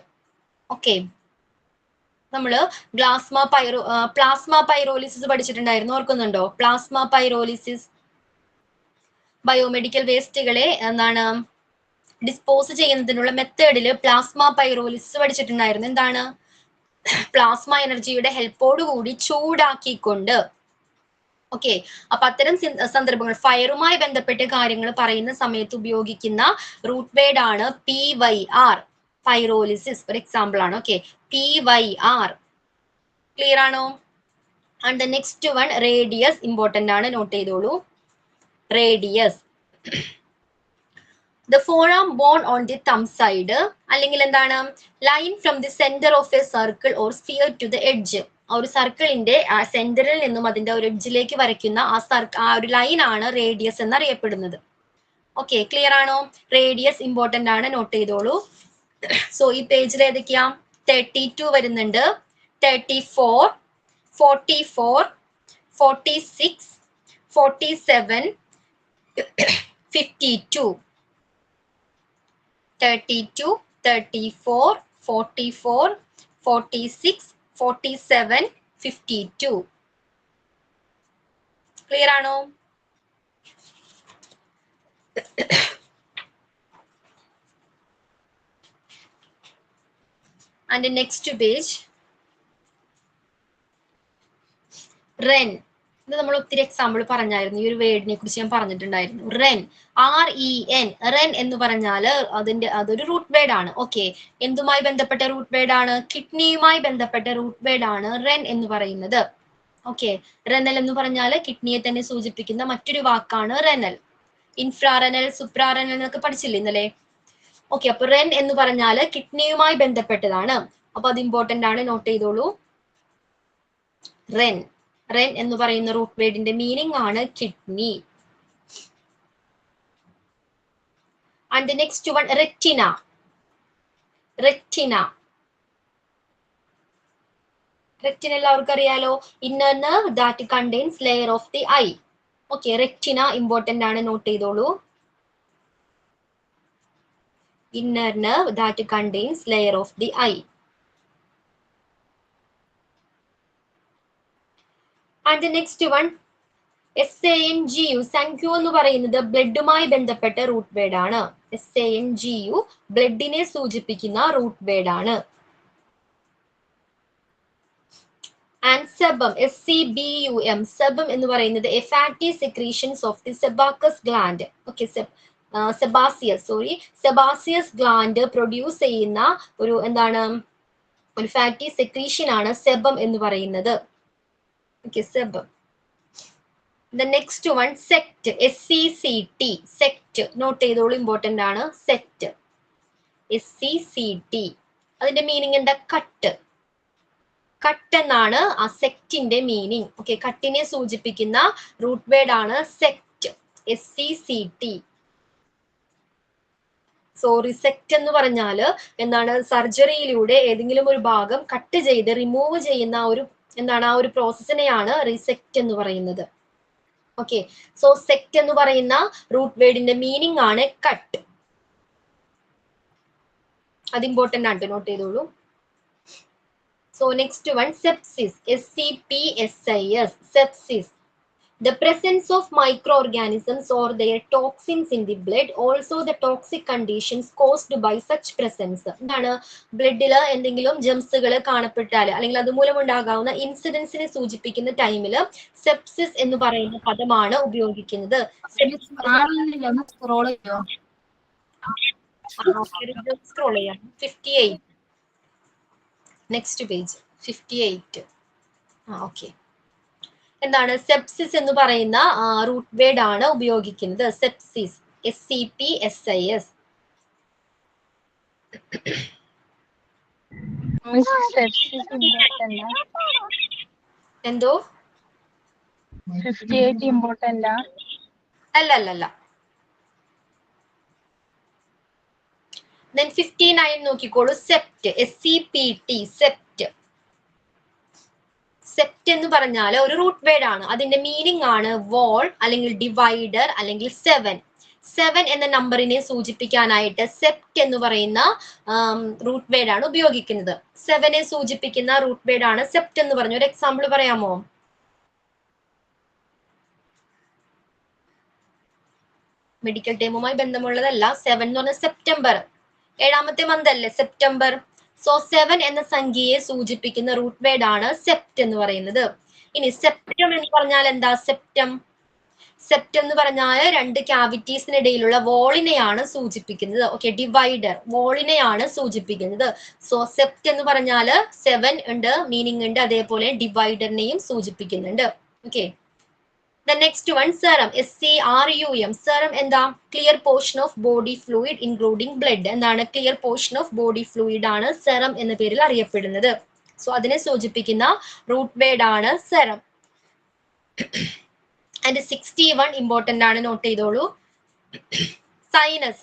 ഓക്കെ, നമ്മള് പ്ലാസ്മ പൈറോലിസിസ് പഠിച്ചിട്ടുണ്ടായിരുന്നു, ഓർക്കുന്നുണ്ടോ? പ്ലാസ്മ പൈറോലിസിസ് ബയോമെഡിക്കൽ വേസ്റ്റുകളെ എന്താണ് ഡിസ്പോസ് ചെയ്യുന്നതിനുള്ള മെത്തേഡില് പ്ലാസ്മ പൈറോലിസിസ് പഠിച്ചിട്ടുണ്ടായിരുന്നു. എന്താണ്? പ്ലാസ്മ എനർജിയുടെ ഹെൽപ്പോടുകൂടി ചൂടാക്കിക്കൊണ്ട്. ഓക്കെ, അപ്പൊ അത്തരം സന്ദർഭങ്ങൾ ഫയറുമായി ബന്ധപ്പെട്ട കാര്യങ്ങൾ പറയുന്ന സമയത്ത് ഉപയോഗിക്കുന്ന റൂട്ട് വേർഡ് ആണ് PYR. പൈറോലിസിസ് ഒരു എക്സാമ്പിൾ ആണ്. Okay, PYR. ക്ലിയർ ആണോ? And the next one radius. Important ആണ്, നോട്ട് ചെയ്തോളൂ. Radius. The forearm bone on the thumb side, അല്ലെങ്കിൽ എന്താണ്, line from the centre of a circle or sphere to the edge. ആ ഒരു സർക്കിളിന്റെ സെന്ററിൽ നിന്നും അതിന്റെ ഒരു എഡ്ജിലേക്ക് വരയ്ക്കുന്ന ആ ഒരു ലൈൻ ആണ് റേഡിയസ് എന്നറിയപ്പെടുന്നത്. ഓക്കെ, ക്ലിയർ ആണോ? റേഡിയസ് ഇമ്പോർട്ടന്റ് ആണ്, നോട്ട് ചെയ്തോളൂ. സോ ഈ പേജിൽ ഏതൊക്കെയാ? 32 വരുന്നുണ്ട്, 34, 44, 46, 47, 52. 32, 34, 44, 46, 47, 52. ക്ലിയർ ആണോ? And next page Wren. ഇത് നമ്മൾ ഒത്തിരി എക്സാമ്പിൾ പറഞ്ഞായിരുന്നു. ഈ ഒരു വേർഡിനെ കുറിച്ച് ഞാൻ പറഞ്ഞിട്ടുണ്ടായിരുന്നു. Wren, REN. റെൻ എന്ന് പറഞ്ഞാല് അതൊരു റൂട്ട് വേർഡ് ആണ്. ഓക്കെ, എന്തുമായി ബന്ധപ്പെട്ട റൂട്ട് വേർഡ് ആണ്? കിഡ്നിയുമായി ബന്ധപ്പെട്ട റൂട്ട് വേർഡ് ആണ് റെൻ എന്ന് പറയുന്നത്. ഓക്കെ, റെനൽ എന്ന് പറഞ്ഞാല് കിഡ്നിയെ തന്നെ സൂചിപ്പിക്കുന്ന മറ്റൊരു വാക്കാണ് റെനൽ. ഇൻഫ്രാറെനൽ, സുപ്രാറെനൽ എന്നൊക്കെ പഠിച്ചില്ലേ ഇന്നലെ? ഓക്കെ, അപ്പൊ റെൻ എന്ന് പറഞ്ഞാല് കിഡ്നിയുമായി ബന്ധപ്പെട്ടതാണ്. അപ്പൊ അത് ഇമ്പോർട്ടന്റ് ആണ്, നോട്ട് ചെയ്തോളൂ. റെൻ. റെൻ എന്ന് പറയുന്ന റൂട്ട് വേർഡിന്റെ മീനിങ് ആണ് kidney. And the next one retina. Retina. Retina എല്ലാവർക്കും അറിയാലോ, inner nerve that contains layer of the I. Okay, retina important ആണ്, നോട്ട് ചെയ്തോളൂ. Inner nerve that contains layer of the I. And the next one SANGU. സങ്ക്യു എന്ന് പറയുന്നത് ബ്ലഡുമായി ബന്ധപ്പെട്ട റൂട്ട് വേർഡ് ആണ്. SANGU ബ്ലഡിനെ സൂചിപ്പിക്കുന്ന റൂട്ട് വേർഡ് ആണ്. And sebum, SEBUM. സെബം എന്ന് പറയുന്നത് fatty secretions of the സെബാക്കസ് gland. Okay, sebaceous gland produce ചെയ്യുന്ന ഒരു എന്താണ്, ഒരു ഫാറ്റി സെക്രീഷൻ ആണ് സെബം എന്ന് പറയുന്നത്. Okay, sebum. The next one, sect. SECT. Sect. Note ചെയ്തോളൂ, ഇമ്പോർട്ടന്റ് ആണ്. Sect. SECT. അതിന്റെ മീനിങ് എന്താ? കട്ട്. കട്ട് എന്നാണ് ആ സെക്റ്റിന്റെ മീനിങ്. ഓക്കെ, കട്ടിനെ സൂചിപ്പിക്കുന്ന റൂട്ട് വേർഡ് ആണ് സെക്റ്റ്. SECT. സോ റിസെക്റ്റ് എന്ന് പറഞ്ഞാല് എന്താണ്, സർജറിയിലൂടെ ഏതെങ്കിലും ഒരു ഭാഗം കട്ട് ചെയ്ത് റിമൂവ് ചെയ്യുന്ന ഒരു എന്താണ്, ആ ഒരു പ്രോസസ്സിനെയാണ് റിസെക്റ്റ് എന്ന് പറയുന്നത്. ഓക്കെ, സോ സെക്റ്റ് എന്ന് പറയുന്ന റൂട്ട് വേർഡിന്റെ മീനിങ് ആണ് കട്ട്. അത് ഇമ്പോർട്ടന്റ് ആണ്, നോട്ട് ചെയ്തോളൂ. So next one sepsis. SEPSIS. Sepsis. The presence of microorganisms or their toxins in the blood, also the toxic conditions caused by such presence. എന്താണ്, ബ്ലഡില് എന്തെങ്കിലും ജെംസുകൾ കാണപ്പെട്ടാൽ അല്ലെങ്കിൽ അതുമൂലം ഉണ്ടാകാവുന്ന ഇൻസിഡൻസിനെ സൂചിപ്പിക്കുന്ന ടൈമില് സെപ്സിസ് എന്ന് പറയുന്ന പദമാണ് ഉപയോഗിക്കുന്നത്. സ്ക്രോൾ ചെയ്യാം. 58. Next page 58. ഓക്കെ, എന്താണ്, സെപ്സിസ് എന്ന് പറയുന്ന റൂട്ട് വേർഡ് ആണ് ഉപയോഗിക്കുന്നത്. സെപ്സിസ്. SEPSIS. എന്തോ? 58 ഇമ്പോർട്ടന്റ് അല്ല. then 59 നോക്കിക്കോളൂ. Sept, SEPT, Sept. സെപ്റ്റ് എന്ന് പറഞ്ഞാൽ ഒരു റൂട്ട് വേർഡ് ആണ്. അതിന്റെ മീനിങ് ആണ് വോൾ അല്ലെങ്കിൽ ഡിവൈഡർ അല്ലെങ്കിൽ 7. 7 എന്ന നമ്പറിനെ സൂചിപ്പിക്കാനായിട്ട് സെപ്റ്റ് എന്ന് പറയുന്ന റൂട്ട് വേർഡ് ആണ് ഉപയോഗിക്കുന്നത്. 7നെ സൂചിപ്പിക്കുന്ന റൂട്ട് വേർഡ് ആണ് സെപ്റ്റ് എന്ന് പറഞ്ഞ ഒരു എക്സാമ്പിൾ പറയാമോ? മെഡിക്കൽ ടൈമുമായി ബന്ധമുള്ളതല്ല. 7 എന്ന് പറഞ്ഞ സെപ്റ്റംബർ, 7ാമത്തെ മന്ത് അല്ലേ സെപ്റ്റംബർ. സോ 7 എന്ന സംഖ്യയെ സൂചിപ്പിക്കുന്ന റൂട്ട് വേർഡ് ആണ് സെപ്റ്റ് എന്ന് പറയുന്നത്. ഇനി സെപ്റ്റം എന്ന് പറഞ്ഞാൽ എന്താ? സെപ്റ്റ് എന്ന് പറഞ്ഞാൽ 2 ക്യാവിറ്റീസിനിടയിലുള്ള വോളിനെയാണ് സൂചിപ്പിക്കുന്നത്. ഓക്കെ, ഡിവൈഡർ വോളിനെയാണ് സൂചിപ്പിക്കുന്നത്. സോ സെപ്റ്റ് എന്ന് പറഞ്ഞാൽ 7 ഉണ്ട്, മീനിങ് ഉണ്ട്, അതേപോലെ ഡിവൈഡറിനെയും സൂചിപ്പിക്കുന്നുണ്ട്. Okay, the next one, serum, SERUM. serum എന്താ? Clear portion of body fluid including blood. എന്താണ്? Clear portion of body fluid ആണ് സെറം എന്ന പേരിൽ അറിയപ്പെടുന്നത്. സോ അതിനെ സൂചിപ്പിക്കുന്ന റൂട്ട് വേർഡ് ആണ് സെറം. ആൻഡ് 61 ഇമ്പോർട്ടന്റ് ആണ്, നോട്ട് ചെയ്തോളൂ. സൈനസ്.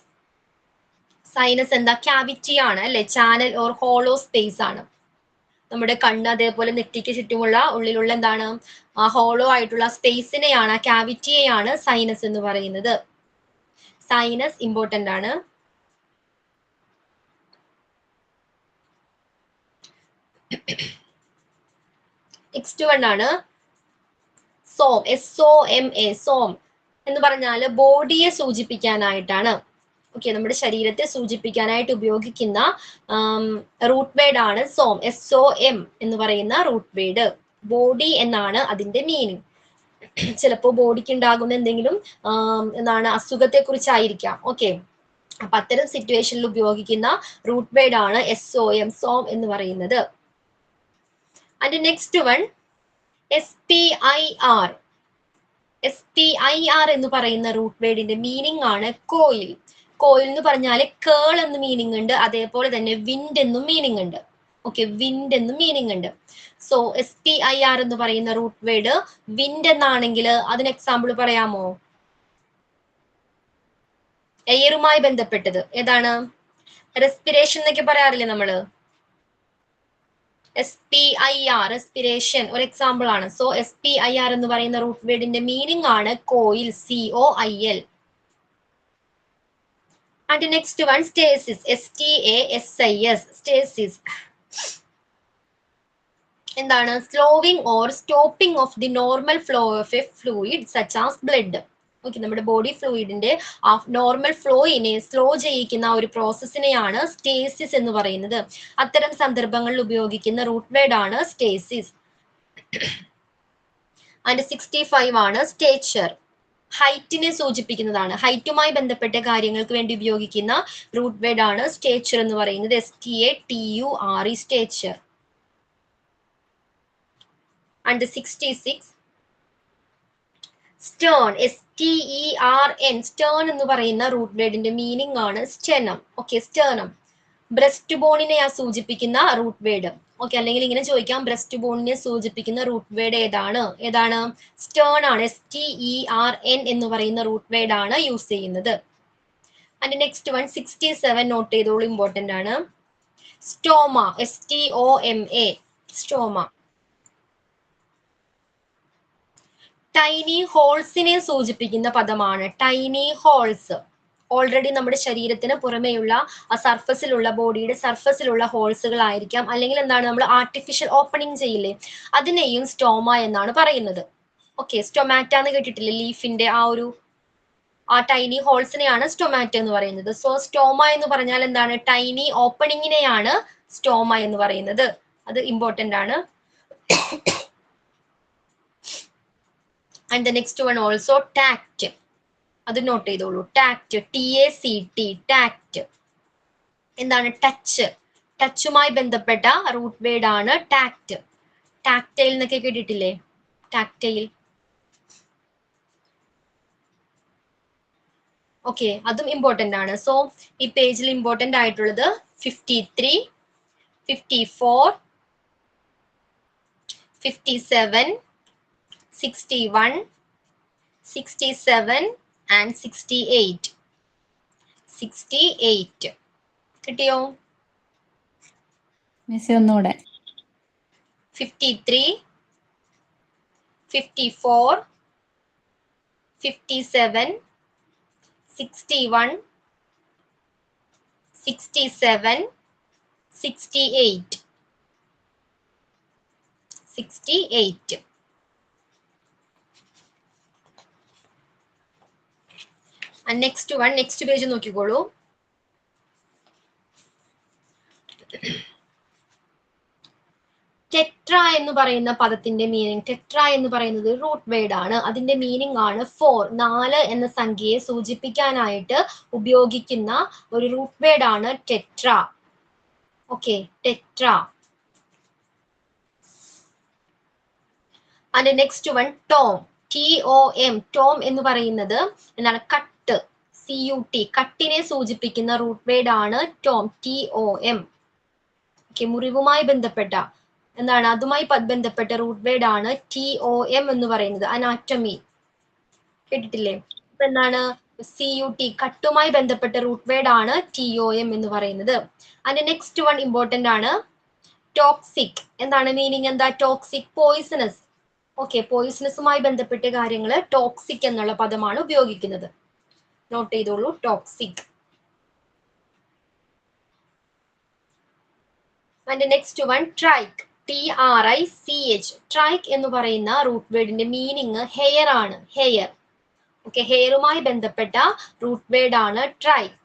സൈനസ് എന്താ? ക്യാവിറ്റി ആണ് അല്ലെ, ചാനൽ ഓർ ഹോളോ സ്പേസ് ആണ്. നമ്മുടെ കണ്ണ് അതേപോലെ നെറ്റിക്ക് ചുറ്റുമുള്ള ഉള്ളിലുള്ള എന്താണ് ഹോളോ ആയിട്ടുള്ള സ്പേസിനെയാണ്, ക്യാവിറ്റിയെയാണ് സൈനസ് എന്ന് പറയുന്നത്. സൈനസ് ഇമ്പോർട്ടന്റ് ആണ്. നെക്സ്റ്റ് വൺ ആണ് സോം, SOMA. സോം എന്ന് പറഞ്ഞാൽ ബോഡിയെ സൂചിപ്പിക്കാനായിട്ടാണ്. ഓക്കെ, നമ്മുടെ ശരീരത്തെ സൂചിപ്പിക്കാനായിട്ട് ഉപയോഗിക്കുന്ന റൂട്ട് വേർഡ് ആണ് സോം, SOM എന്ന് പറയുന്ന റൂട്ട് വേർഡ്. ബോഡി എന്നാണ് അതിന്റെ മീനിങ്. ചിലപ്പോ ബോഡിക്ക് ഉണ്ടാകുന്ന എന്തെങ്കിലും എന്താണ് അസുഖത്തെ കുറിച്ചായിരിക്കാം. ഓക്കെ, അപ്പൊ അത്തരം സിറ്റുവേഷനിൽ ഉപയോഗിക്കുന്ന റൂട്ട് വേർഡ് ആണ് SOM, സോം എന്ന് പറയുന്നത്. And next one SPIR. SPIR എന്ന് പറയുന്ന റൂട്ട് വേർഡിന്റെ മീനിങ് ആണ് കോയിൽ. കോയിൽ എന്ന് പറഞ്ഞാൽ കേൾ എന്ന് മീനിങ് ഉണ്ട്, അതേപോലെ തന്നെ വിൻഡ് എന്നും മീനിങ് ഉണ്ട്. ഓക്കെ, വിൻഡ് എന്നും മീനിങ് ഉണ്ട്. സോ SPIR എന്ന് പറയുന്ന റൂട്ട് വേർഡ് വിൻഡ് എന്നാണെങ്കിൽ അതിന് എക്സാമ്പിൾ പറയാമോ? എയറുമായി ബന്ധപ്പെട്ടത് ഏതാണ്? റെസ്പിറേഷൻ എന്നൊക്കെ പറയാറില്ലേ നമ്മള്? SPIR, റെസ്പിറേഷൻ ഒരു എക്സാമ്പിൾ ആണ്. സോ SPIR എന്ന് പറയുന്ന റൂട്ട് വേർഡിന്റെ മീനിങ് ആണ് coil, COIL. And next one, stasis, STASIS, stasis. എന്താണ്? Slowing or stopping of the normal flow of a fluid such as blood. Okay, നമ്മുടെ ബോഡി ഫ്ലൂയിഡിന്റെ നോർമൽ ഫ്ലോയിനെ സ്ലോ ചെയ്യിക്കുന്ന ഒരു പ്രോസസ്സിനെയാണ് സ്റ്റേസിസ് എന്ന് പറയുന്നത്. അത്തരം സന്ദർഭങ്ങളിൽ ഉപയോഗിക്കുന്ന റൂട്ട് വേർഡ് ആണ് സ്റ്റേസിസ്. ആൻഡ് 65 ആണ് സ്റ്റേച്ചർ. ഹൈറ്റിനെ സൂചിപ്പിക്കുന്നതാണ്. ഹൈറ്റുമായി ബന്ധപ്പെട്ട കാര്യങ്ങൾക്ക് വേണ്ടി ഉപയോഗിക്കുന്ന റൂട്ട് വേർഡ് ആണ് സ്റ്റേച്ചർ എന്ന് പറയുന്നത്. STATURE, stature. And 66 Stern, STERN, Stern എന്ന് പറയുന്ന റൂട്ട് വേർഡിന്റെ മീനിങ് ആണ് സ്റ്റെനം. ഓക്കെ, സ്റ്റേണം ബ്രസ്റ്റ് ബോണിനെ സൂചിപ്പിക്കുന്ന റൂട്ട് വേർഡ്. ഓക്കെ, അല്ലെങ്കിൽ ഇങ്ങനെ ചോദിക്കാം, ബ്രസ്റ്റ് ബോണിനെ സൂചിപ്പിക്കുന്ന റൂട്ട് വേർഡ് ഏതാണ്? സ്റ്റേൺ ആണ്. STERN എന്ന് പറയുന്ന റൂട്ട് വേർഡ് ആണ് യൂസ് ചെയ്യുന്നത്. ആൻഡ് നെക്സ്റ്റ് വൺ 67 നോട്ട് ചെയ്തോളൂ, ഇമ്പോർട്ടന്റ് ആണ്. Stoma, STOMA, stoma. ടൈനി ഹോൾസിനെ സൂചിപ്പിക്കുന്ന പദമാണ് ടൈനി ഹോൾസ്. ഓൾറെഡി നമ്മുടെ ശരീരത്തിന് പുറമേയുള്ള ആ സർഫസിലുള്ള, ബോഡിയുടെ സർഫസിലുള്ള ഹോൾസുകളായിരിക്കാം, അല്ലെങ്കിൽ എന്താണ് നമ്മൾ ആർട്ടിഫിഷ്യൽ ഓപ്പണിംഗ് ചെയ്യില്ലേ, അതിനെയും സ്റ്റോമ എന്നാണ് പറയുന്നത്. ഓക്കെ, സ്റ്റൊമാറ്റ എന്ന് കേട്ടിട്ടില്ലേ? ലീഫിന്റെ ആ ടൈനി ഹോൾസിനെയാണ് സ്റ്റൊമാറ്റോ എന്ന് പറയുന്നത്. സോ സ്റ്റോമ എന്ന് പറഞ്ഞാൽ എന്താണ്? ടൈനി ഓപ്പണിങ്ങിനെയാണ് സ്റ്റോമ എന്ന് പറയുന്നത്. അത് ഇമ്പോർട്ടന്റ് ആണ്. And the next one also tact. അത് നോട്ട് ചെയ്തോളൂ. Tact, TACT, tact. എന്താണ്? ടച്ച്. ടച്ചുമായി ബന്ധപ്പെട്ട റൂട്ട് വേർഡ് ആണ് ടാക്ട്. ടാക്ടൈൽ എന്നൊക്കെ കേട്ടിട്ടില്ലേ? ടാക്ടൈൽ. ഓക്കെ, അതും ഇമ്പോർട്ടന്റ് ആണ്. സോ ഈ പേജിൽ ഇമ്പോർട്ടന്റ് ആയിട്ടുള്ളത് 53, 54, 57, 61, 67 and 68. 68 കിട്ടിയോ? മിസ് ഒന്നുകൂടെ. 53, 54, 57, 61, 67, 68. 68. And next one, next page നോക്കിക്കോളൂ. ടെട്ര എന്ന് പറയുന്ന പദത്തിന്റെ മീനിങ്, ടെട്ര എന്ന് പറയുന്നത് റൂട്ട് വേർഡ് ആണ്. അതിന്റെ മീനിങ് ആണ് 4, 4 എന്ന സംഖ്യയെ സൂചിപ്പിക്കാനായിട്ട് ഉപയോഗിക്കുന്ന ഒരു റൂട്ട് വേർഡ് ആണ് tetra. Okay, tetra. And next one Tom, TOM. Tom എന്ന് പറയുന്നത് എന്താണ്? കട്ട്, CUT, കട്ടിനെ സൂചിപ്പിക്കുന്ന റൂട്ട് വേർഡ് ആണ് ടോം, TOM. ഓക്കെ, മുറിവുമായി ബന്ധപ്പെട്ട എന്താണ്? അതുമായി ബന്ധപ്പെട്ട റൂട്ട് വേർഡ് ആണ് TOM എന്ന് പറയുന്നത്. അനാറ്റമി കേട്ടിട്ടില്ലേ? അപ്പൊ എന്താണ്? CUT, കട്ടുമായി ബന്ധപ്പെട്ട റൂട്ട് വേർഡ് ആണ് TOM എന്ന് പറയുന്നത്. ആൻഡ് നെക്സ്റ്റ് വൺ ഇമ്പോർട്ടന്റ് ആണ് ടോക്സിക്. എന്താണ് മീനിങ്? എന്താ? Toxic, poisonous. ഓക്കെ, പോയിസണസുമായി ബന്ധപ്പെട്ട കാര്യങ്ങൾ ടോക്സിക് എന്നുള്ള പദമാണ് ഉപയോഗിക്കുന്നത്. നോട്ട് ചെയ്തോളൂ, toxic. And next one ട്രൈക്ക്, TRICH. ട്രൈക്ക് എന്ന് പറയുന്ന റൂട്ട് വേർഡിന്റെ മീനിങ് ഹെയർ ആണ്, ഹെയർ. ഓക്കെ, ഹെയറുമായി ബന്ധപ്പെട്ട റൂട്ട് വേർഡ് ആണ് ട്രൈക്ക്.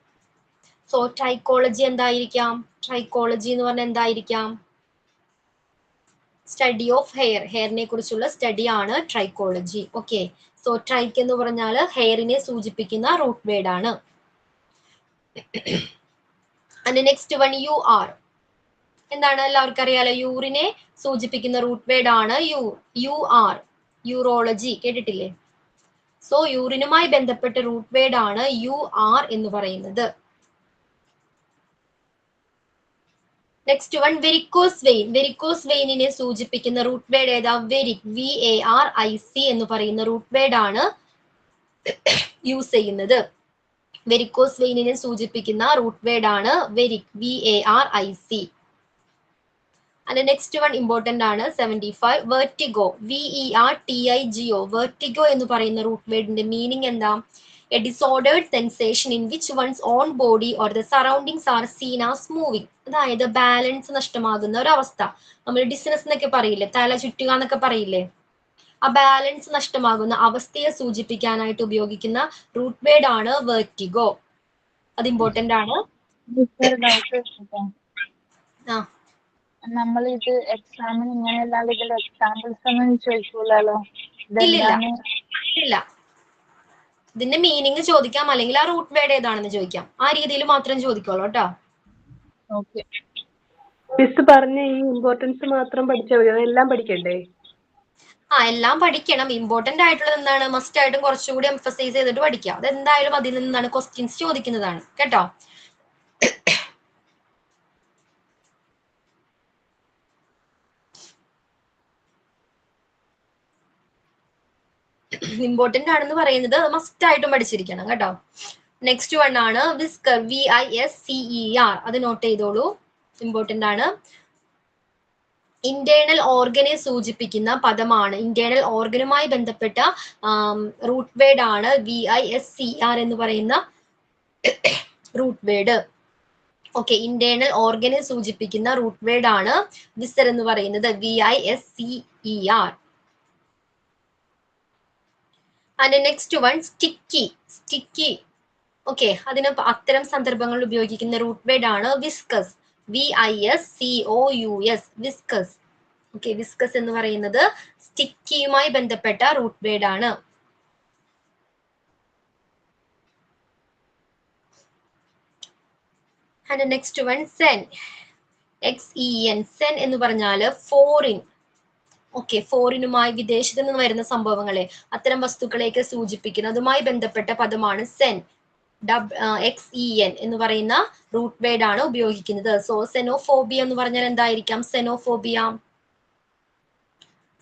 സോ ട്രൈക്കോളജി എന്തായിരിക്കാം? ട്രൈക്കോളജി എന്ന് പറഞ്ഞാൽ എന്തായിരിക്കാം? സ്റ്റഡി ഓഫ് ഹെയർ, ഹെയറിനെ കുറിച്ചുള്ള സ്റ്റഡി ആണ് ട്രൈക്കോളജി. ഓക്കെ, സോ ട്രൈക്ക് എന്ന് പറഞ്ഞാൽ ഹെയറിനെ സൂചിപ്പിക്കുന്ന റൂട്ട് വേർഡ് ആണ്. And next one UR. എന്താണ്? എല്ലാവർക്കും അറിയാലോ, യൂറിനെ സൂചിപ്പിക്കുന്ന റൂട്ട് വേർഡ് ആണ് UR, യൂറോളജി. കേട്ടിട്ടില്ലേ? സോ യൂറിനുമായി ബന്ധപ്പെട്ട റൂട്ട് വേർഡ് ആണ് UR എന്ന് പറയുന്നത്. Next one varicose vein. Varicose വെയിനിനെ സൂചിപ്പിക്കുന്ന റൂട്ട് വേർഡ് ഏതാ? വെരിക്, VARIC എന്ന് പറയുന്ന റൂട്ട് വേർഡ് ആണ് യൂസ് ചെയ്യുന്നത്. വെരിക്കോസ് വെയിനിനെ സൂചിപ്പിക്കുന്ന റൂട്ട് വേർഡ് ആണ് varic, VARIC. And next one important ആണ് 75, വെർട്ടിഗോ, VERTIGO. വെർട്ടിഗോ എന്ന് പറയുന്ന റൂട്ട് വേർഡിന്റെ മീനിങ് എന്താ? A disordered sensation in which one's own body or the surroundings are seen as moving. അതായത് ബാലൻസ് നഷ്ടമാകുന്ന ഒരു അവസ്ഥ. നമ്മൾ ഡിസ്നസ് എന്നൊക്കെ പറയില്ലേ, തല ചുറ്റുക എന്നൊക്കെ പറയില്ലേ? ആ ബാലൻസ് നഷ്ടമാകുന്ന അവസ്ഥയെ സൂചിപ്പിക്കാനായിട്ട് ഉപയോഗിക്കുന്ന റൂട്ട് വേർഡ് ആണ് വെർട്ടിഗോ. അത് ഇമ്പോർട്ടന്റ് ആണ്. ആ, നമ്മൾ ഇത് എക്സാമിന് ഇങ്ങനെയല്ലാതെ ഇതിൽ എക്സാമ്പിൾസ് ഒന്നും ചോദിക്കൂലോ? ഇല്ല, ഇതിന്റെ മീനിങ് ചോദിക്കാം, അല്ലെങ്കിൽ ആ റൂട്ട് വേർഡ് ഏതാണെന്ന് ചോദിക്കാം. ആ രീതിയിൽ മാത്രം ചോദിക്കോളൂ കേട്ടോ. ഓക്കെ, മിസ് പറഞ്ഞ ഈ ഇമ്പോർട്ടൻസ് മാത്രം പഠിച്ചാൽ മതി, അതെല്ലാം പഠിക്കണ്ടേ? എല്ലാം പഠിക്കണം. ഇമ്പോർട്ടന്റ് ആയിട്ടുള്ളത് എന്താണ്? മസ്റ്റ് ആയിട്ടും കുറച്ചുകൂടി എംഫസൈസ് ചെയ്തിട്ട് പഠിക്കുക. അതെന്തായാലും അതിൽ നിന്നാണ് ക്വസ്റ്റ്യൻസ് ചോദിക്കുന്നതാണ് കേട്ടോ. ഇമ്പോർട്ടന്റ് ആണെന്ന് പറയുന്നത് മസ്റ്റ് ആയിട്ടും പഠിച്ചിരിക്കണം കേട്ടോ. നെക്സ്റ്റ് വൺ ആണ് വിസ്കർ, VISCER. അത് നോട്ട് ചെയ്തോളൂ, ഇമ്പോർട്ടന്റ് ആണ്. ഇന്റേണൽ ഓർഗനെ സൂചിപ്പിക്കുന്ന പദമാണ്. ഇന്റേണൽ ഓർഗനുമായി ബന്ധപ്പെട്ട റൂട്ട് വേർഡ് ആണ് VISCR എന്ന് പറയുന്ന റൂട്ട് വേർഡ്. ഓക്കെ, ഇന്റേണൽ ഓർഗനെ സൂചിപ്പിക്കുന്ന റൂട്ട് വേർഡ് ആണ് വിസ്കർ എന്ന് പറയുന്നത്, VISCER. And next one sticky, sticky. Okay, അതിന് അത്തരം സന്ദർഭങ്ങളിൽ ഉപയോഗിക്കുന്ന റൂട്ട് വേർഡ് ആണ് viscous, VISCOUS, viscous. Okay, viscous എന്ന് പറയുന്നത് സ്റ്റിക്കിയുമായി ബന്ധപ്പെട്ട റൂട്ട് വേർഡ് ആണ്. And next one xen, XEN. Xen എന്ന് പറഞ്ഞാൽ ഫോറിൻ. ഓക്കെ, ഫോറിനുമായി വിദേശത്ത് നിന്ന് വരുന്ന സംഭവങ്ങളെ, അത്തരം വസ്തുക്കളെയൊക്കെ സൂചിപ്പിക്കുന്ന അതുമായി ബന്ധപ്പെട്ട പദമാണ് സെൻ. XEN എന്ന് പറയുന്ന റൂട്ട് വേർഡ് ആണ് ഉപയോഗിക്കുന്നത്. സോ സെനോഫോബിയ എന്ന് പറഞ്ഞാൽ എന്തായിരിക്കാം? സെനോഫോബിയ,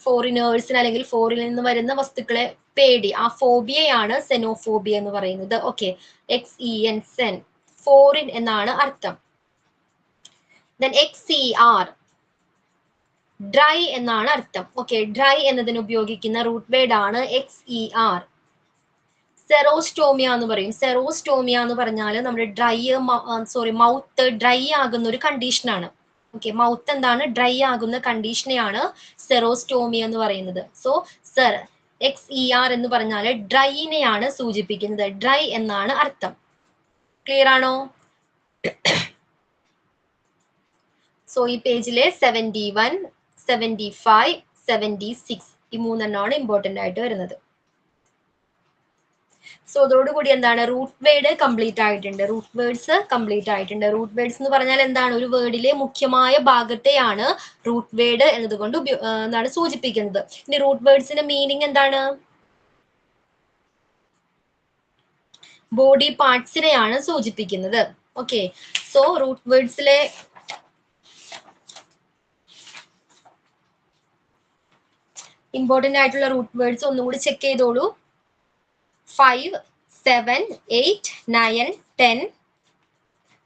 ഫോറിനേഴ്സിന് അല്ലെങ്കിൽ ഫോറിൽ നിന്ന് വരുന്ന വസ്തുക്കളെ പേടി, ആ ഫോബിയയാണ് സെനോഫോബിയ എന്ന് പറയുന്നത്. ഓക്കെ, XEN സെൻ, ഫോറിൻ എന്നാണ് അർത്ഥം. ദെൻ XER ഡ്രൈ എന്നാണ് അർത്ഥം. ഓക്കെ, ഡ്രൈ എന്നതിന് ഉപയോഗിക്കുന്ന റൂട്ട് വേർഡ് ആണ് XER. സെറോസ്റ്റോമിയ എന്ന് പറയും. സെറോസ്റ്റോമിയ എന്ന് പറഞ്ഞാൽ നമ്മുടെ മൗത്ത് ഡ്രൈ ആകുന്ന ഒരു കണ്ടീഷനാണ്. ഓക്കെ, മൗത്ത് എന്താണ്, ഡ്രൈ ആകുന്ന കണ്ടീഷനെയാണ് സെറോസ്റ്റോമിയ എന്ന് പറയുന്നത്. സോ XER എന്ന് പറഞ്ഞാൽ ഡ്രൈനെയാണ് സൂചിപ്പിക്കുന്നത്. ഡ്രൈ എന്നാണ് അർത്ഥം. ക്ലിയർ ആണോ? സോ ഈ പേജിലെ 71, 75, 76 ഈ മൂന്നെണ്ണമാണ് ഇമ്പോർട്ടന്റ് ആയിട്ട് വരുന്നത്. സോ അതോടുകൂടി എന്താണ്, റൂട്ട് വേർഡ് കംപ്ലീറ്റ് ആയിട്ടുണ്ട്. റൂട്ട് വേർഡ്സ് കംപ്ലീറ്റ് ആയിട്ടുണ്ട്. റൂട്ട് വേർഡ്സ് എന്ന് പറഞ്ഞാൽ എന്താണ്, ഒരു വേർഡിലെ മുഖ്യമായ ഭാഗത്തെയാണ് റൂട്ട് വേർഡ് എന്നതുകൊണ്ട് എന്താണ് സൂചിപ്പിക്കുന്നത്. ഇനി റൂട്ട് വേർഡ്സിന്റെ മീനിങ് എന്താണ്? ബോഡി പാർട്സിനെയാണ് സൂചിപ്പിക്കുന്നത്. ഓക്കെ, സോ റൂട്ട് വേർഡ്സിലെ ഇമ്പോർട്ടന്റ് ആയിട്ടുള്ള റൂട്ട് വേർഡ്സ് ഒന്നുകൂടി ചെക്ക് ചെയ്തോളൂ. 5, 7, 8, 9, 10,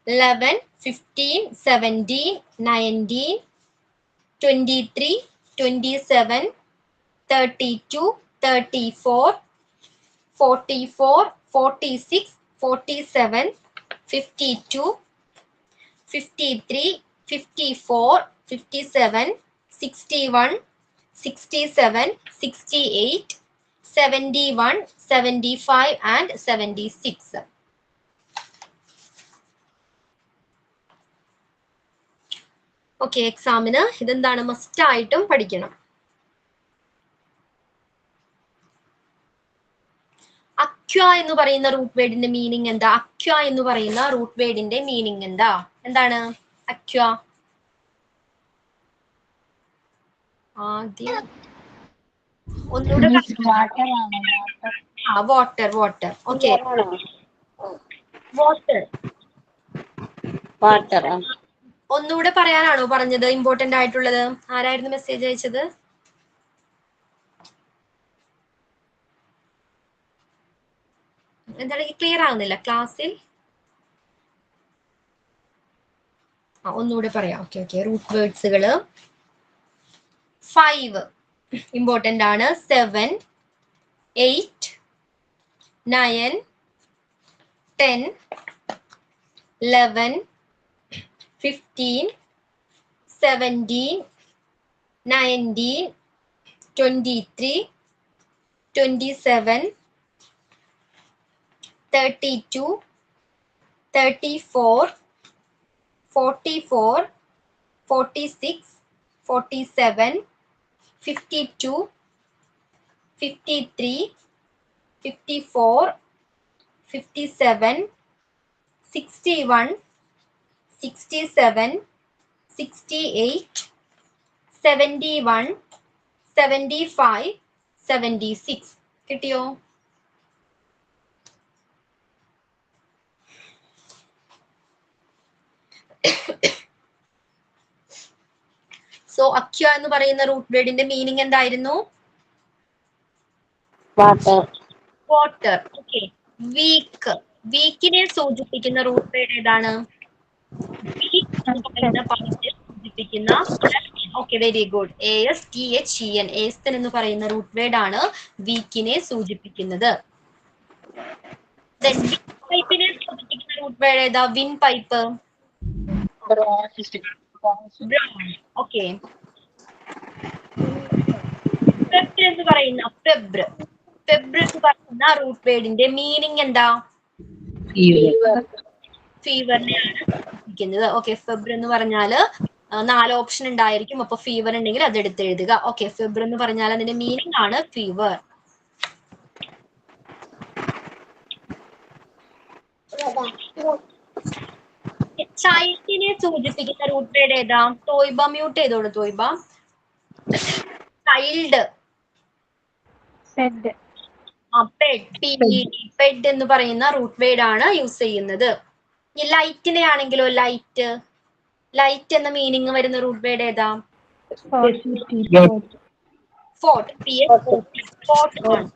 11, 15, 17, 19, 23, 27, 32, 34, 44, 46, 47, 52, 53, 54, 57, 61, 67, 68, 71, 75 and 76. ഓക്കെ, എക്സാമിന് ഇതെന്താണ് മസ്റ്റ് ആയിട്ടും പഠിക്കണം. അക്വ എന്ന് പറയുന്ന റൂട്ട് വേർഡിന്റെ മീനിങ് എന്താ? അക്വ എന്ന് പറയുന്ന റൂട്ട് വേർഡിന്റെ മീനിങ് എന്താ? എന്താണ് അക്വ? ആദ്യം ഒന്നുകൂടെ വാട്ടർ. വാട്ടർ. ഓക്കെ, വാട്ടർ ഒന്നുകൂടെ പറയാനാണോ പറഞ്ഞത്? ഇമ്പോർട്ടന്റ് ആയിട്ടുള്ളത് ആരായിരുന്നു മെസ്സേജ് അയച്ചത്? എന്താണ് ക്ലിയർ ആവുന്നില്ല ക്ലാസ്സിൽ? ഒന്നുകൂടെ പറയാം. ഓക്കെ ഓക്കെ, റൂട്ട് വേർഡ്സുകള് 5 ഇമ്പോർട്ടന്റ് ആണ്. 7, 8, 9, 10, 11, 15, 17, 19, 23, 27, 32, 34, 44, 46, 47, 52, 53, 54, 57, 61, 67, 68, 71, 75, 76. കിട്ടിയോ? സോ അക്വ എന്ന് പറയുന്ന റൂട്ട് വേർഡിന്റെ മീനിങ് എന്തായിരുന്നു? വാട്ടർ. വാട്ടർ. Okay, weak. വീക്കിനെ സൂചിപ്പിക്കുന്ന റൂട്ട് വേർഡ് ഏതാണ്? സൂചിപ്പിക്കുന്ന okay, very good. ASTHEN asthen എന്ന് പറയുന്ന റൂട്ട് വേർഡ് ആണ് വീക്കിനെ സൂചിപ്പിക്കുന്നത്. പൈപ്പിനെ സൂചിപ്പിക്കുന്ന റൂട്ട് വേർഡ് ഏതാ? Windpipe. ഓക്കെ, ഫെബ്ര് എന്ന് പറയുന്ന ഫെബ്ര് എന്ന് പറയുന്ന റൂട്ട് വേർഡിന്റെ മീനിങ് എന്താ? ഫീവറിനെയാണ് സൂചിപ്പിക്കുന്നത്. ഓക്കെ, ഫെബ്ര് എന്ന് പറഞ്ഞാല് 4 ഓപ്ഷൻ ഉണ്ടായിരിക്കും. അപ്പൊ ഫീവർ ഉണ്ടെങ്കിൽ അത് എടുത്ത് എഴുതുക. ഓക്കെ, ഫെബ്ര് എന്ന് പറഞ്ഞാൽ അതിന്റെ മീനിങ് ആണ് ഫീവർ. ചൈൽഡിനെ സൂചിപ്പിക്കുന്ന റൂട്ട് വേർഡ് ഏതാ? തോയ്ബ മ്യൂട്ട് ചെയ്തോളൂ. തോയ്ബ. ചൈൽഡ്. പെഡ് എന്ന് പറയുന്ന റൂട്ട് വേർഡ് ആണ് യൂസ് ചെയ്യുന്നത്. ഈ ലൈറ്റിനെ ആണെങ്കിലോ, ലൈറ്റ്. ലൈറ്റ് എന്ന മീനിങ് വരുന്ന റൂട്ട് വേർഡ് ഏതാ? ഫോർട്ട്, PSOT, ഫോർട്ട് ആണ്.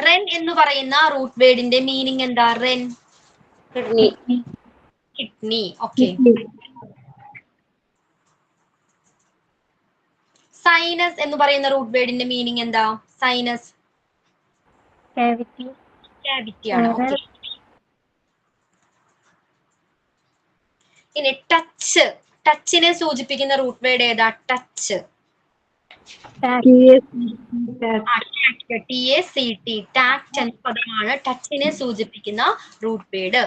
റെൻ എന്ന് പറയുന്ന റൂട്ട് വേർഡിന്റെ മീനിങ് എന്താ? Wren, kidney. ഓക്കെ. സൈനസ് എന്ന് പറയുന്ന റൂട്ട് വേർഡിന്റെ മീനിങ് എന്താ? സൈനസ്, cavity, ക്യാവിറ്റി ആണ്. ഓക്കെ. ഇനി ടച്ച്, ടച്ചിനെ സൂചിപ്പിക്കുന്ന റൂട്ട് വേർഡ് ഏതാ? ടച്ച്, TACT, ടാക്ട് എന്ന പദമാണ് ടച്ചിനെ സൂചിപ്പിക്കുന്ന റൂട്ട് വേർഡ്.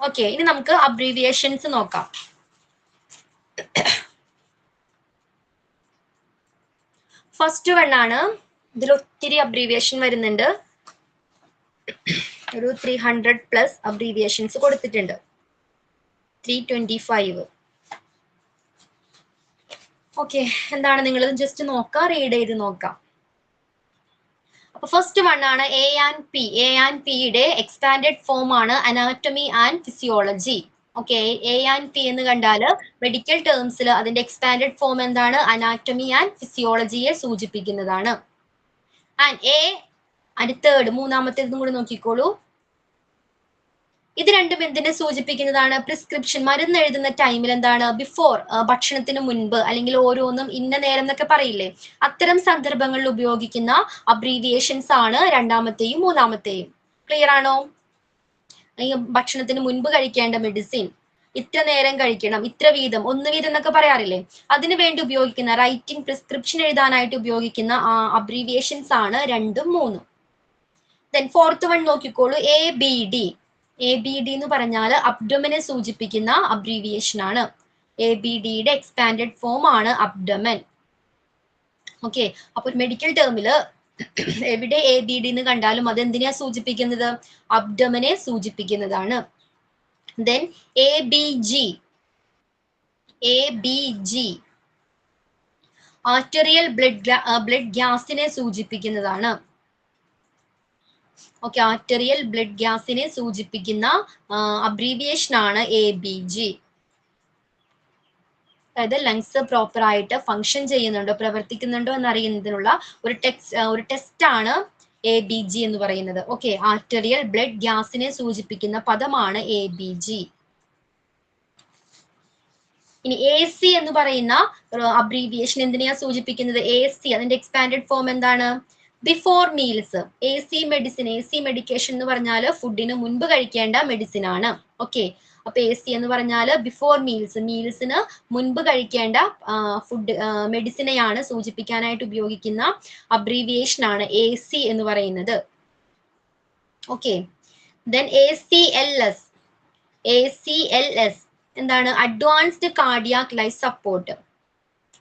ഓക്കെ, ഇനി നമുക്ക് അബ്രീവിയേഷൻസ് നോക്കാം. ഫസ്റ്റ് വൺ ആണ്. ഇതിൽ ഒത്തിരി അബ്രീവിയേഷൻ വരുന്നുണ്ട്. ഒരു 300+ അബ്രീവിയേഷൻസ് കൊടുത്തിട്ടുണ്ട്. 325. ഓക്കെ, എന്താണ് നിങ്ങൾ ജസ്റ്റ് നോക്കാം, റീഡ് ചെയ്ത് നോക്കാം. അപ്പൊ ഫസ്റ്റ് വൺ ആണ് ANP. ANPയുടെ എക്സ്പാൻഡഡ് ഫോം ആണ് anatomy and physiology. Okay, ANP എന്ന് കണ്ടാൽ മെഡിക്കൽ ടേംസിൽ അതിന്റെ എക്സ്പാൻഡഡ് ഫോം എന്താണ്? അനാറ്റമി ആൻഡ് ഫിസിയോളജിയെ സൂചിപ്പിക്കുന്നതാണ്. ആൻഡ് തേർഡ്, മൂന്നാമത്തേതും കൂടി നോക്കിക്കോളൂ. ഇത് രണ്ടും എന്തിനെ സൂചിപ്പിക്കുന്നതാണ്? പ്രിസ്ക്രിപ്ഷൻ, മരുന്ന് എഴുതുന്ന ടൈമിൽ എന്താണ്? ബിഫോർ, ഭക്ഷണത്തിന് മുൻപ്, അല്ലെങ്കിൽ ഓരോന്നും ഇന്ന നേരം എന്നൊക്കെ പറയില്ലേ, അത്തരം സന്ദർഭങ്ങളിൽ ഉപയോഗിക്കുന്ന അബ്രീവിയേഷൻസ് ആണ് രണ്ടാമത്തെയും മൂന്നാമത്തെയും. ക്ലിയർ ആണോ? ഭക്ഷണത്തിന് മുൻപ് കഴിക്കേണ്ട മെഡിസിൻ, ഇത്ര നേരം കഴിക്കണം, ഇത്ര വീതം, 1 വീതം എന്നൊക്കെ പറയാറില്ലേ, അതിനു വേണ്ടി ഉപയോഗിക്കുന്ന റൈറ്റിംഗ്, പ്രിസ്ക്രിപ്ഷൻ എഴുതാനായിട്ട് ഉപയോഗിക്കുന്ന അബ്രീവിയേഷൻസ് ആണ് 2ഉം 3ഉം. ദെൻ ഫോർത്ത് വൺ നോക്കിക്കോളൂ. ABD. ABD എന്ന് പറഞ്ഞാൽ അബ്ഡോമനെ സൂചിപ്പിക്കുന്ന അബ്രീവിയേഷൻ ആണ്. ABDയുടെ എക്സ്പാൻഡഡ് ഫോം ആണ് അബ്ഡോമൻ. ഓക്കെ, അപ്പൊ മെഡിക്കൽ ടേമില് എവിടെ ABD എന്ന് കണ്ടാലും അത് എന്തിനാ സൂചിപ്പിക്കുന്നത്? അബ്ഡോമനെ സൂചിപ്പിക്കുന്നതാണ്. Then ABG. ABG arterial blood ഗ്യാസിനെ സൂചിപ്പിക്കുന്നതാണ്. ഓക്കെ, ആർട്ടറിയൽ ബ്ലഡ് ഗ്യാസിനെ സൂചിപ്പിക്കുന്ന അബ്രീവിയേഷൻ ആണ് ABG. അതായത് ലങ്സ് പ്രോപ്പർ ആയിട്ട് ഫങ്ഷൻ ചെയ്യുന്നുണ്ടോ, പ്രവർത്തിക്കുന്നുണ്ടോ എന്നറിയുന്നതിനുള്ള ഒരു ടെസ്റ്റ് ആണ് ABG എന്ന് പറയുന്നത്. ഓക്കെ, ആർട്ടറിയൽ ബ്ലഡ് ഗ്യാസിനെ സൂചിപ്പിക്കുന്ന പദമാണ് ABG. ഇനി AC എന്ന് പറയുന്ന അബ്രീവിയേഷൻ എന്തിനെയാ സൂചിപ്പിക്കുന്നത്? AC അതിന്റെ എക്സ്പാൻഡഡ് ഫോം എന്താണ്? Before meals. AC medicine, AC medication എന്ന് പറഞ്ഞാൽ ഫുഡിന് മുൻപ് കഴിക്കേണ്ട മെഡിസിൻ ആണ്. ഓക്കെ, അപ്പൊ AC എന്ന് പറഞ്ഞാൽ ബിഫോർ മീൽസ്, മീൽസിന് മുൻപ് കഴിക്കേണ്ട ഫുഡ് മെഡിസിനെയാണ് സൂചിപ്പിക്കാനായിട്ട് ഉപയോഗിക്കുന്ന അബ്രീവിയേഷൻ ആണ് AC എന്ന് പറയുന്നത്. Okay, then ACLS. ACLS എന്താണ്? Advanced cardiac life support.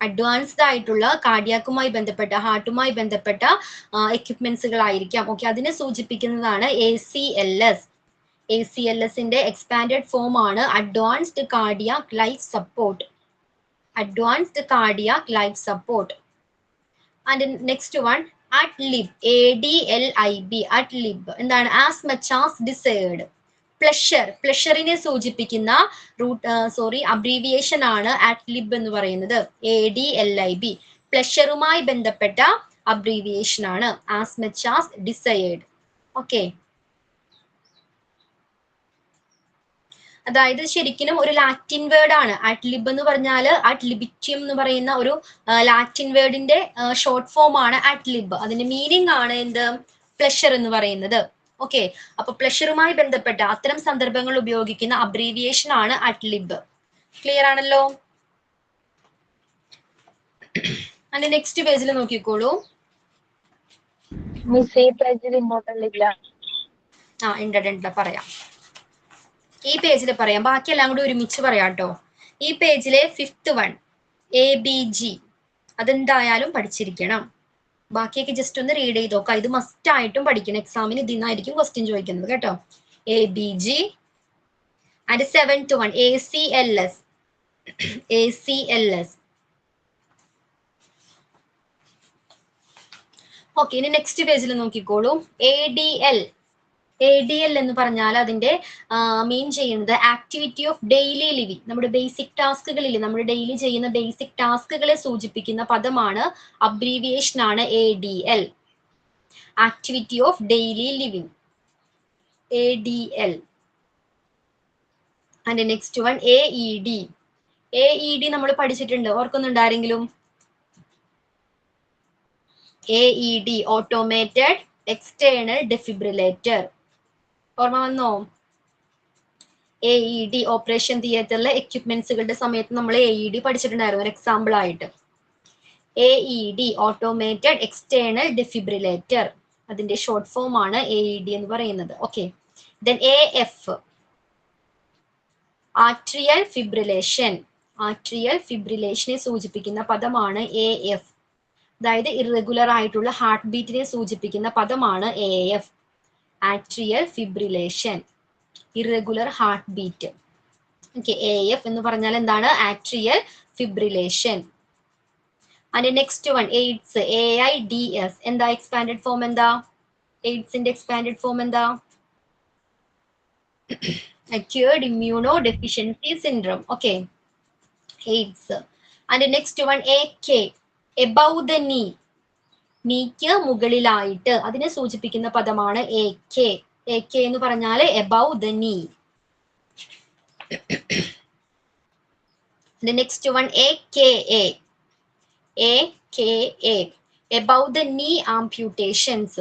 Advanced ആയിട്ടുള്ള കാർഡിയാക്കുമായി ബന്ധപ്പെട്ട, ഹാർട്ടുമായി ബന്ധപ്പെട്ട എക്യുപ്മെന്റ്സുകൾ ആയിരിക്കാം. ഓക്കെ, അതിനെ സൂചിപ്പിക്കുന്നതാണ് ACLS. ACLSന്റെ എക്സ്പാൻഡഡ് ഫോം ആണ് advanced cardiac life support. Advanced cardiac life support. And next one ADLIB. ADLIB, ADLIB എന്താണ്? As much as desired. പ്ലഷറിനെ സൂചിപ്പിക്കുന്ന അബ്രീവിയേഷൻ ആണ് ADLIB എന്ന് പറയുന്നത്. ADLIB പ്ലഷറുമായി ബന്ധപ്പെട്ട അബ്രീവിയേഷൻ ആണ്. As much as desired. Okay, അതായത് ശരിക്കും ഒരു ലാറ്റിൻ വേർഡ് ആണ്. ADLIB എന്ന് പറഞ്ഞാൽ അഡ്ലിബിറ്റിയം എന്ന് പറയുന്ന ഒരു ലാറ്റിൻ വേർഡിന്റെ ഷോർട്ട് ഫോം ആണ് ADLIB. അതിന്റെ മീനിങ് ആണ് എന്ത്? പ്ലഷർ എന്ന് പറയുന്നത്. ഓക്കെ, അപ്പൊ പ്ലഷറുമായി ബന്ധപ്പെട്ട അത്തരം സന്ദർഭങ്ങൾ ഉപയോഗിക്കുന്ന അബ്രീവിയേഷൻ ആണ് ADLIB. ക്ലിയർ ആണല്ലോ? അതിന്റെ നെക്സ്റ്റ് പേജിൽ നോക്കിക്കോളൂ. മിസ്, ഈ പേജിൽ ഇമ്പോർട്ടന്റ് ഇല്ല. ഉണ്ട്, പറയാം. ഈ പേജിൽ പറയാം, ബാക്കിയെല്ലാം കൂടി ഒരുമിച്ച് പറയാം കേട്ടോ. ഈ പേജിലെ 5th വൺ ABG അതെന്തായാലും പഠിച്ചിരിക്കണം. ബാക്കിയൊക്കെ ജസ്റ്റ് ഒന്ന് റീഡ് ചെയ്ത് നോക്കാം. ഇത് മസ്റ്റ് ആയിട്ടും പഠിക്കണം. എക്സാമിന് ഇതിന്നായിരിക്കും ക്വസ്റ്റ്യൻ ചോദിക്കുന്നത് കേട്ടോ. ABG. And 7th one ACLS. ACLS. Okay, ഇനി നെക്സ്റ്റ് പേജിൽ നോക്കിക്കോളൂ. ADL. ADL എന്ന് പറഞ്ഞാൽ അതിന്റെ മീൻ ചെയ്യുന്നത് ആക്ടിവിറ്റി ഓഫ് ഡെയിലി ലിവിങ്. നമ്മുടെ ബേസിക് ടാസ്കുകളിൽ നമ്മൾ ഡെയിലി ചെയ്യുന്ന ബേസിക് ടാസ്കുകളെ സൂചിപ്പിക്കുന്ന പദമാണ്, അബ്രീവിയേഷൻ ആണ് ADL. Activity of daily living, ADL. And next one AED. AED നമ്മൾ പഠിച്ചിട്ടുണ്ട്, ഓർക്കുന്നുണ്ട് ആരെങ്കിലും? AED, automated external defibrillator. ഓർമ്മ വന്നോ? AED, ഓപ്പറേഷൻ തിയേറ്ററിലെ എക്യുപ്മെന്റ്സുകളുടെ സമയത്ത് നമ്മൾ AED പഠിച്ചിട്ടുണ്ടായിരുന്നു ഒരു എക്സാമ്പിൾ ആയിട്ട്. AED, ഓട്ടോമേറ്റഡ് എക്സ്റ്റേണൽ ഡെഫിബ്രിലേറ്റർ, അതിന്റെ ഷോർട്ട് ഫോം ആണ് AED എന്ന് പറയുന്നത്. Okay, then AF, atrial fibrillation. Atrial ഫിബ്രിലേഷനെ സൂചിപ്പിക്കുന്ന പദമാണ് AF. അതായത് ഇറഗുലർ ആയിട്ടുള്ള ഹാർട്ട് ബീറ്റിനെ സൂചിപ്പിക്കുന്ന പദമാണ് AF, atrial fibrillation, irregular heart beat. Okay, AF എന്ന് പറഞ്ഞാൽ എന്താണ്? Atrial fibrillation. And next one AIDS, AIDS. എന്താ എക്സ്പാൻഡഡ് ഫോം? എന്താ എയ്ഡ്സിന്റെ എക്സ്പാൻഡഡ് ഫോം? എന്താ? Acquired immunodeficiency syndrome. Okay, AIDS. And next one AK, above the knee. നീക്ക് മുകളിലായിട്ട്, അതിനെ സൂചിപ്പിക്കുന്ന പദമാണ് AK. AK എന്ന് പറഞ്ഞാൽ above the knee. The next one AKA, AKA, above the knee amputations.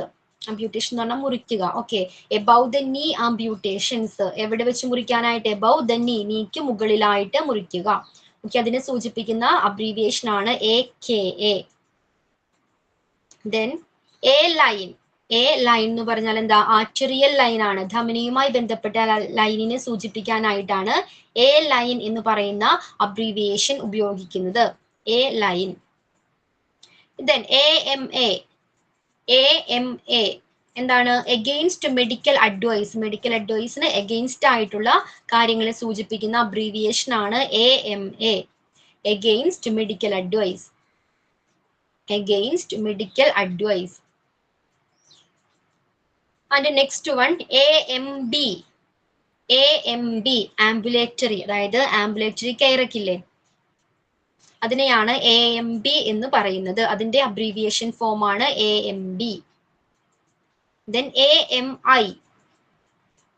അംപ്യൂട്ടേഷൻ എന്ന് പറഞ്ഞാൽ മുറിക്കുക. ഓക്കെ, എബവ് ദ നീ ആംപ്യൂട്ടേഷൻസ്, എവിടെ വെച്ച് മുറിക്കാനായിട്ട്? എബവ് ദ നീ, നീക്ക് മുകളിലായിട്ട് മുറിക്കുക. ഓക്കെ, അതിനെ സൂചിപ്പിക്കുന്ന അബ്രീവിയേഷൻ ആണ് AKA. Then A line. A line എന്ന് പറഞ്ഞാൽ എന്താ? ആർട്ടറിയൽ ലൈൻ ആണ്. ധമനിയുമായി ബന്ധപ്പെട്ട ലൈനിനെ സൂചിപ്പിക്കാനായിട്ടാണ് A ലൈൻ എന്ന് പറയുന്ന അബ്രീവിയേഷൻ ഉപയോഗിക്കുന്നത്. A line. Then AMA. AMA എന്താണ്? Against medical advice. മെഡിക്കൽ അഡ്വൈസിന് എഗെയിൻസ്റ്റ് ആയിട്ടുള്ള കാര്യങ്ങളെ സൂചിപ്പിക്കുന്ന അബ്രീവിയേഷൻ ആണ് AMA, against medical advice. Against medical advice. And next one AMB. AMB, ambulatory, അതായത് ആംബുലേറ്ററി കെയർ ഒക്കെ ഇല്ലേ, അതിനെയാണ് AMB എന്ന് പറയുന്നത്. അതിന്റെ അബ്രീവിയേഷൻ ഫോം ആണ് AMB. Then AMI.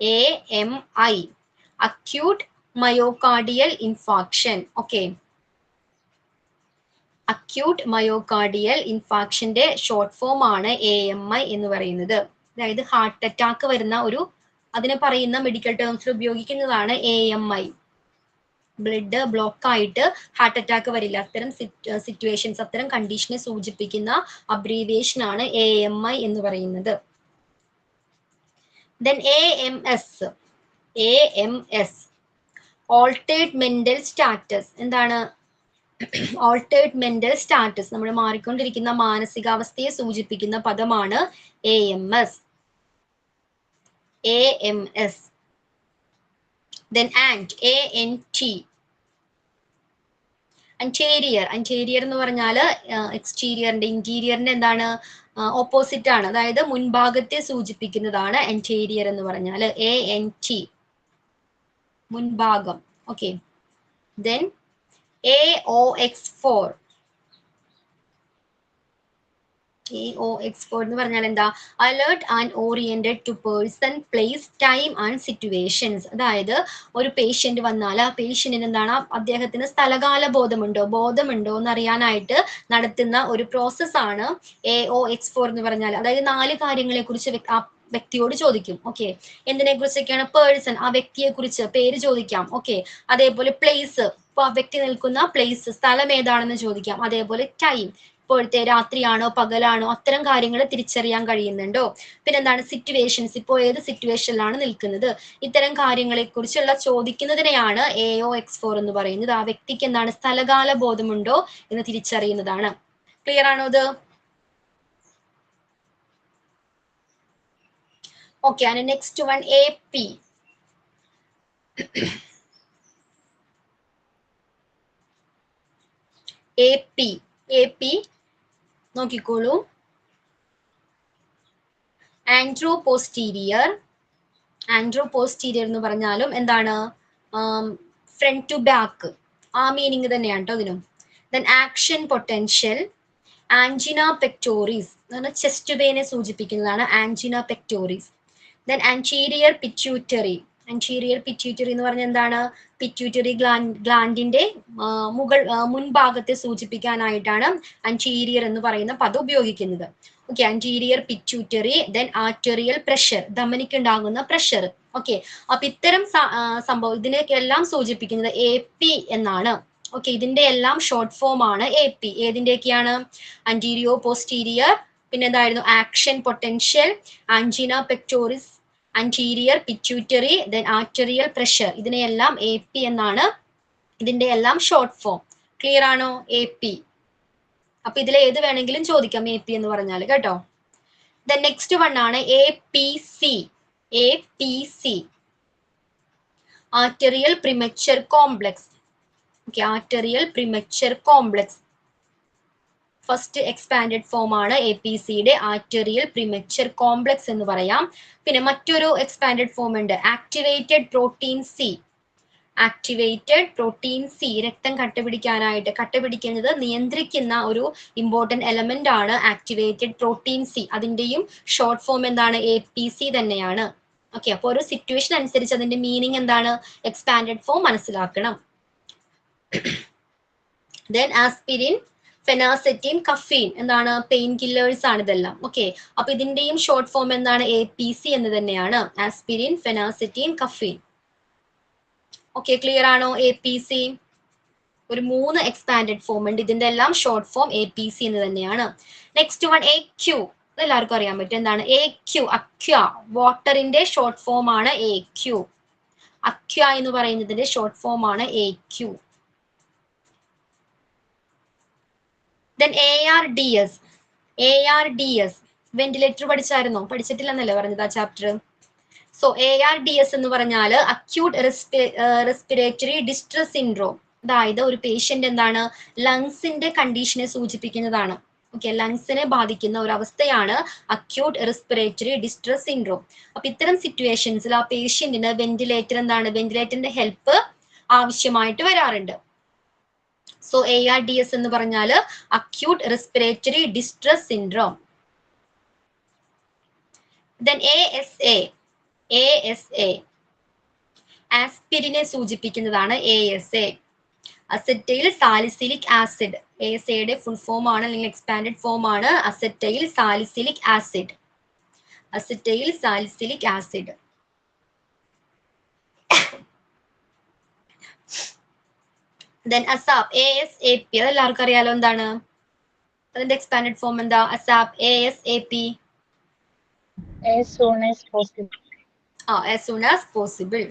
AMI, acute myocardial infarction. Okay, acute myocardial infarctionന്റെ ഷോർട്ട് ഫോം ആണ് AMI എന്ന് പറയുന്നത്. അതായത് ഹാർട്ട് അറ്റാക്ക് വരുന്ന ഒരു, അതിനെ പറയുന്ന മെഡിക്കൽ ടേംസിൽ ഉപയോഗിക്കുന്നതാണ് AMI. ബ്ലഡ് ബ്ലോക്ക് ആയിട്ട് ഹാർട്ട് അറ്റാക്ക് വരില്ല, അത്തരം സിറ്റുവേഷൻസ്, അത്തരം കണ്ടീഷനെ സൂചിപ്പിക്കുന്ന അബ്രീവിയേഷൻ ആണ് AMI എന്ന് പറയുന്നത്. Then AMS. AMS, altered mental status. എന്താണ്? altered mental status, നമ്മൾ മാറിക്കൊണ്ടിരിക്കുന്ന മാനസികാവസ്ഥയെ സൂചിപ്പിക്കുന്ന പദമാണ് AMS. AMS. Then ANT. Anterior. Anterior എന്ന് പറഞ്ഞാൽ എക്സ്റ്റീരിയറിന്റെ, ഇന്റീരിയറിന്റെ എന്താണ്? ഓപ്പോസിറ്റ് ആണ്. അതായത് മുൻഭാഗത്തെ സൂചിപ്പിക്കുന്നതാണ് anterior എന്ന് പറഞ്ഞാൽ. ANT, മുൻഭാഗം. Okay, then AOX4. AOX4 എന്ന് പറഞ്ഞാൽ എന്താ? Alert and oriented to person, place, time and situations. അതായത് ഒരു പേഷ്യന്റ് വന്നാൽ ആ പേഷ്യന്റിന് എന്താണ്? അദ്ദേഹത്തിന് സ്ഥലകാല ബോധമുണ്ടോ എന്ന് അറിയാനായിട്ട് നടത്തുന്ന ഒരു പ്രോസസ്സാണ് AOX4 എന്ന് പറഞ്ഞാൽ. അതായത് 4 കാര്യങ്ങളെ കുറിച്ച് ആ വ്യക്തിയോട് ചോദിക്കും. ഓക്കെ, എന്തിനെ കുറിച്ചൊക്കെയാണ്? പേഴ്സൺ, ആ വ്യക്തിയെ കുറിച്ച് പേര് ചോദിക്കാം. ഓക്കെ, അതേപോലെ പ്ലേസ്, ഇപ്പൊ ആ വ്യക്തി നിൽക്കുന്ന പ്ലേസ്, സ്ഥലം ഏതാണെന്ന് ചോദിക്കാം. അതേപോലെ ടൈം, ഇപ്പോഴത്തെ രാത്രിയാണോ പകലാണോ, അത്തരം കാര്യങ്ങൾ തിരിച്ചറിയാൻ കഴിയുന്നുണ്ടോ. പിന്നെന്താണ്? സിറ്റുവേഷൻസ്, ഇപ്പോൾ ഏത് സിറ്റുവേഷനിലാണ് നിൽക്കുന്നത്, ഇത്തരം കാര്യങ്ങളെ കുറിച്ചുള്ള ചോദിക്കുന്നതിനെയാണ് AOX4 എന്ന് പറയുന്നത്. ആ വ്യക്തിക്ക് എന്താണ്? സ്ഥലകാല ബോധമുണ്ടോ എന്ന് തിരിച്ചറിയുന്നതാണ്. ക്ലിയർ ആണോ ഇത്? Okay, and next one AP. AP നോക്കിക്കോളൂ. ആൻഡ്രോപോസ്റ്റീരിയർ ആൻഡ്രോ പോസ്റ്റീരിയർ എന്ന് പറഞ്ഞാലും എന്താണ് ഫ്രണ്ട് ടു ബാക്ക്, ആ മീനിങ് തന്നെയാണ് കേട്ടോ ഇതിനും. Then action potential, angina pectoris എന്ന് പറഞ്ഞാൽ ചെസ്റ്റ് പെയിനെ സൂചിപ്പിക്കുന്നതാണ് angina pectoris. Then anterior pituitary, anterior pituitary എന്ന് പറഞ്ഞാൽ എന്താണ്, പിറ്റ്യൂട്ടറി ഗ്ലാൻഡിന്റെ മുൻഭാഗത്തെ സൂചിപ്പിക്കാനായിട്ടാണ് ആൻറ്റീരിയർ എന്ന് പറയുന്ന പദം ഉപയോഗിക്കുന്നത്. Okay, anterior pituitary. Then arterial pressure, ധമനിക്കുണ്ടാകുന്ന പ്രഷർ. ഓക്കെ, അപ്പൊ ഇത്തരം സംഭവം ഇതിനെല്ലാം സൂചിപ്പിക്കുന്നത് AP എന്നാണ്. ഓക്കെ, ഇതിന്റെ എല്ലാം ഷോർട്ട് ഫോം ആണ് AP. ഏതിന്റെയൊക്കെയാണ്? ആന്റീരിയോ പോസ്റ്റീരിയർ, പിന്നെ എന്തായിരുന്നു, action potential, angina pectoris, anterior pituitary, then arterial pressure. ഇതിനെയെല്ലാം AP എന്നാണ് ഇതിന്റെ എല്ലാം ഷോർട്ട് ഫോം. ക്ലിയർ ആണോ? AP. അപ്പൊ ഇതിൽ ഏത് വേണമെങ്കിലും ചോദിക്കാം AP എന്ന് പറഞ്ഞാൽ കേട്ടോ. ദെൻ നെക്സ്റ്റ് വൺ ആണ് APC. APC, arterial premature complex. Okay, arterial premature complex first expanded form ആണ് APCയുടെ, ആർട്ടറിയൽ പ്രിമച്വർ കോംപ്ലക്സ് എന്ന് പറയാം. പിന്നെ മറ്റൊരു എക്സ്പാൻഡഡ് ഫോം ഉണ്ട്, activated protein C. Activated protein C, രക്തം കട്ടപിടിക്കുന്നത് നിയന്ത്രിക്കുന്ന ഒരു ഇമ്പോർട്ടന്റ് എലമെന്റ് ആണ് ആക്ടിവേറ്റഡ് പ്രോട്ടീൻ C. അതിന്റെയും ഷോർട്ട് ഫോം എന്താണ്? APC തന്നെയാണ്. ഓക്കെ, അപ്പൊ ഒരു സിറ്റുവേഷൻ അനുസരിച്ച് അതിന്റെ മീനിങ് എന്താണ്, എക്സ്പാൻഡഡ് ഫോം മനസ്സിലാക്കണം. ദെൻ ആസ്പിരിൻ, ഫെനാസെറ്റിൻ, കഫീൻ എന്താണ്? പെയിൻ കില്ലേഴ്സ് ആണ് ഇതെല്ലാം. ഓക്കെ, അപ്പൊ ഇതിന്റെയും ഷോർട്ട് ഫോം എന്താണ്? APC എന്ന് തന്നെയാണ്, aspirin, phenacetin, caffeine. Okay, clear ആണോ? APC ഒരു 3 എക്സ്പാൻഡഡ് ഫോം ഉണ്ട്, ഇതിന്റെ എല്ലാം ഷോർട്ട് ഫോം APC എന്ന് തന്നെയാണ്. നെക്സ്റ്റ് വൺ AQ, എല്ലാവർക്കും അറിയാൻ പറ്റും എന്താണ് AQ, അക്വ. വാട്ടറിന്റെ ഷോർട്ട് ഫോം ആണ് AQ. അക്വ എന്ന് പറയുന്നതിന്റെ ഷോർട്ട് ഫോം ആണ് AQ. Then ARDS. ARDS ventilator പഠിച്ചായിരുന്നോ? പഠിച്ചിട്ടില്ലെന്നല്ലേ പറഞ്ഞത് ആ ചാപ്റ്റർ. സോ ARDS എന്ന് പറഞ്ഞാൽ അക്യൂട്ട് റെസ്പിറേറ്ററി ഡിസ്ട്രസ് സിൻഡ്രോം. അതായത് ഒരു പേഷ്യന്റ് എന്താണ്, ലങ്സിന്റെ കണ്ടീഷനെ സൂചിപ്പിക്കുന്നതാണ്. ഓക്കെ, ലങ്സിനെ ബാധിക്കുന്ന ഒരു അവസ്ഥയാണ് അക്യൂട്ട് റെസ്പിറേറ്ററി ഡിസ്ട്രസ് സിൻഡ്രോം. അപ്പൊ ഇത്തരം സിറ്റുവേഷൻസിൽ ആ പേഷ്യന്റിന് വെന്റിലേറ്ററിന്റെ ഹെൽപ്പ് ആവശ്യമായിട്ട് വരാറുണ്ട്. സോ ARDS എന്ന് പറഞ്ഞാൽ acute respiratory distress syndrome. Then ASA. ആസ്പിരിനെ സൂചിപ്പിക്കുന്നതാണ് ASA, അസറ്റൈൽ സാലിസിലിക് ആസിഡ്. ASAയുടെ ഫുൾ ഫോം ആണ് അല്ലെങ്കിൽ എക്സ്പാൻഡഡ് ഫോം ആണ് acetyl salicylic acid. Acetyl salicylic acid. Then ASAP, ASAP അതെല്ലാവർക്കും അറിയാലോ എന്താണ്, അതിന്റെ എക്സ്പാൻഡഡ് ഫോം എന്താ? ASAP, ASAP. As soon as possible. As soon as possible.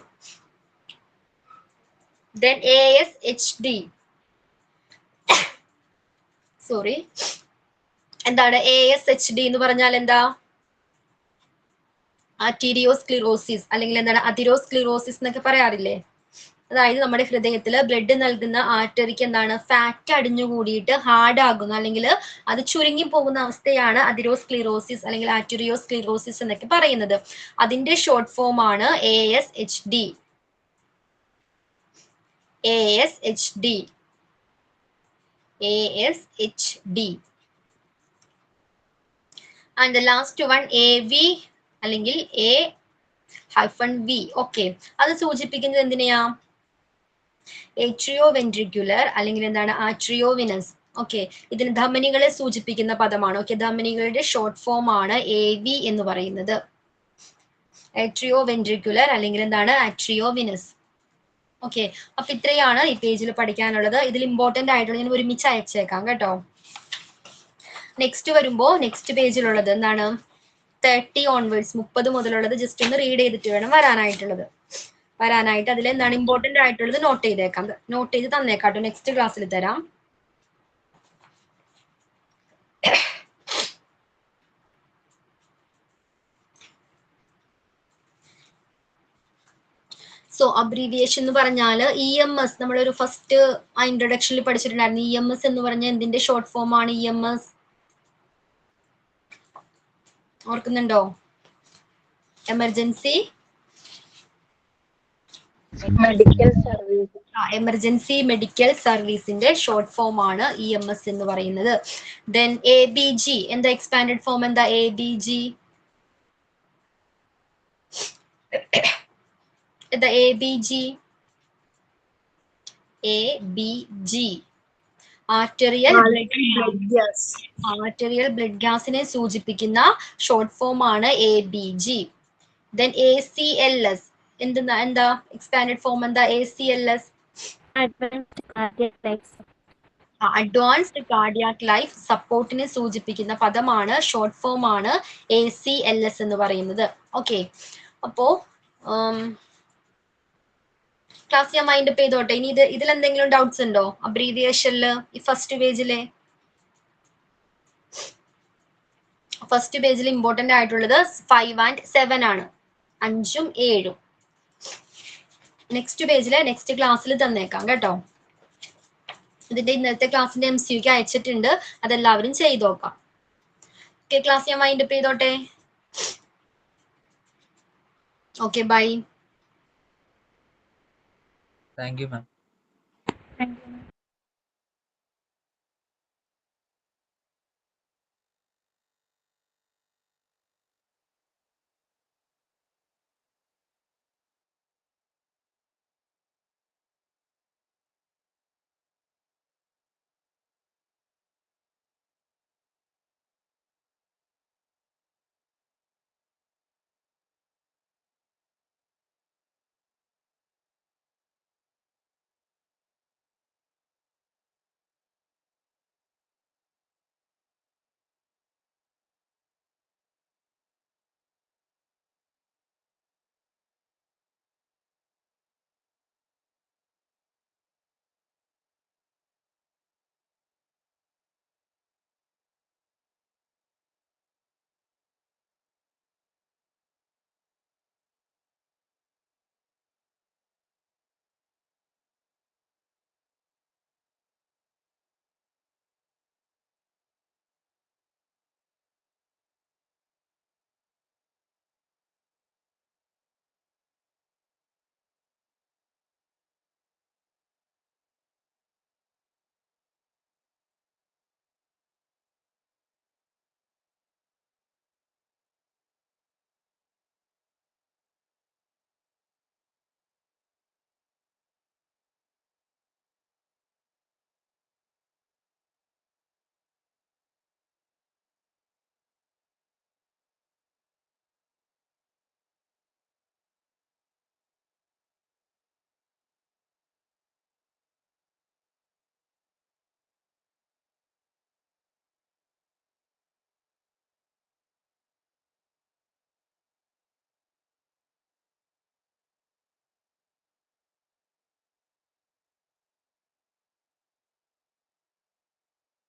Then ASHD. Sorry, എന്താണ് ASHD എന്ന് പറഞ്ഞാൽ എന്താ? ആർട്ടീരിയോസ്ക്ലിറോസിസ് അല്ലെങ്കിൽ എന്താണ് അതിരോസ്ക്ലിറോസിസ് എന്നൊക്കെ പറയാറില്ലേ? അതായത് നമ്മുടെ ഹൃദയത്തിൽ ബ്ലഡ് നൽകുന്ന ആർട്ടറിക്ക് എന്താണ്, ഫാറ്റ് അടിഞ്ഞുകൂടിയിട്ട് ഹാർഡ് ആകുന്നു അല്ലെങ്കിൽ അത് ചുരുങ്ങി പോകുന്ന അവസ്ഥയാണ് അതിരോസ്ക്ലിറോസിസ് അല്ലെങ്കിൽ ആർട്ടറിയോസ്ക്ലിറോസിസ് എന്നൊക്കെ പറയുന്നത്. അതിന്റെ ഷോർട്ട് ഫോം ആണ് ASHD. ASHD. ASHD. And the last one AV അല്ലെങ്കിൽ A-V. ഓക്കെ, അത് സൂചിപ്പിക്കുന്നത് എന്തിനെയാ? ഏട്രിയോവെൻട്രിക്കുലർ അല്ലെങ്കിൽ എന്താണ്, ആട്രിയോവിനസ്. ഓക്കെ, ഇതിന് ധമനികളെ സൂചിപ്പിക്കുന്ന പദമാണ്. ഓക്കെ, ധമനികളുടെ ഷോർട്ട് ഫോം ആണ് AV എന്ന് പറയുന്നത്. ഏട്രിയോവെൻട്രിക്കുലർ അല്ലെങ്കിൽ എന്താണ്, ആട്രിയോവിനസ്. ഓക്കെ, അപ്പൊ ഇത്രയാണ് ഈ പേജിൽ പഠിക്കാനുള്ളത്. ഇതിൽ ഇമ്പോർട്ടന്റ് ആയിട്ടുള്ള ഞാൻ ഒരുമിച്ച് അയച്ചേക്കാം കേട്ടോ. നെക്സ്റ്റ് വരുമ്പോ നെക്സ്റ്റ് പേജിലുള്ളത് എന്താണ്, 30 ഓൺവേർഡ്സ്, 30 മുതലുള്ളത് ജസ്റ്റ് ഒന്ന് റീഡ് ചെയ്തിട്ട് വേണം വരാനായിട്ട്. അതിൽ എന്താണ് ഇമ്പോർട്ടന്റ് ആയിട്ടുള്ളത് നോട്ട് ചെയ്ത് തന്നേക്കാട്ടോ, നെക്സ്റ്റ് ക്ലാസ്സിൽ തരാം. സോ അബ്രീവിയേഷൻ എന്ന് പറഞ്ഞാൽ EMS, നമ്മളൊരു ഫസ്റ്റ് ഇൻട്രൊഡക്ഷനിൽ പഠിച്ചിട്ടുണ്ടായിരുന്നു. EMS എന്ന് പറഞ്ഞാൽ എന്തിന്റെ ഷോർട്ട് ഫോം ആണ്? EMS ഓർക്കുന്നുണ്ടോ? Emergency medical service. Emergency medical സർവീസിന്റെ ഷോർട്ട് ഫോം ആണ് EMS എന്ന് പറയുന്നത്. ദെൻ ABG എന്താ എക്സ്പാൻഡഡ് ഫോം എന്താ? ABG എന്താ? ABG ആർട്ടറിയൽ ബ്ലഡ് ഗ്യാസിനെ സൂചിപ്പിക്കുന്ന ഷോർട്ട് ഫോം ആണ് ABG. ദെൻ ACLS എന്താ എക്സ്പാൻഡഡ് ഫോം എന്താ? ACLS അഡ്വാൻസ്ഡ് കാർഡിയാക് ലൈഫ് സപ്പോർട്ടിനെ സൂചിപ്പിക്കുന്ന പദമാണ്, ഷോർട്ട് ഫോം ആണ് ACLS എന്ന് പറയുന്നത്. ഓക്കെ, അപ്പോ ക്ലാസ് ഞാൻ മൈൻഡ് അപ്പ് ചെയ്തോട്ടെ. ഇനി ഇതിൽ എന്തെങ്കിലും ഡൗട്ട്സ് ഉണ്ടോ അബ്രീവിയേഷനില്? ഈ ഫസ്റ്റ് പേജിൽ ഇമ്പോർട്ടന്റ് ആയിട്ടുള്ളത് 5 and 7 ആണ്, 5ഉം 7ഉം. നെക്സ്റ്റ് പേജില് നെക്സ്റ്റ് ക്ലാസ്സിൽ തന്നേക്കാം കേട്ടോ. ഇതിന്റെ ഇന്നത്തെ ക്ലാസ്സിന്റെ MCQ അയച്ചിട്ടുണ്ട്, അതെല്ലാവരും ചെയ്ത് നോക്കാം. ഓക്കെ, ക്ലാസ് ഞാൻ മൈൻഡ് അപ്പ് ചെയ്തോട്ടെ. Okay, bye. Thank you ma'am. Thank you.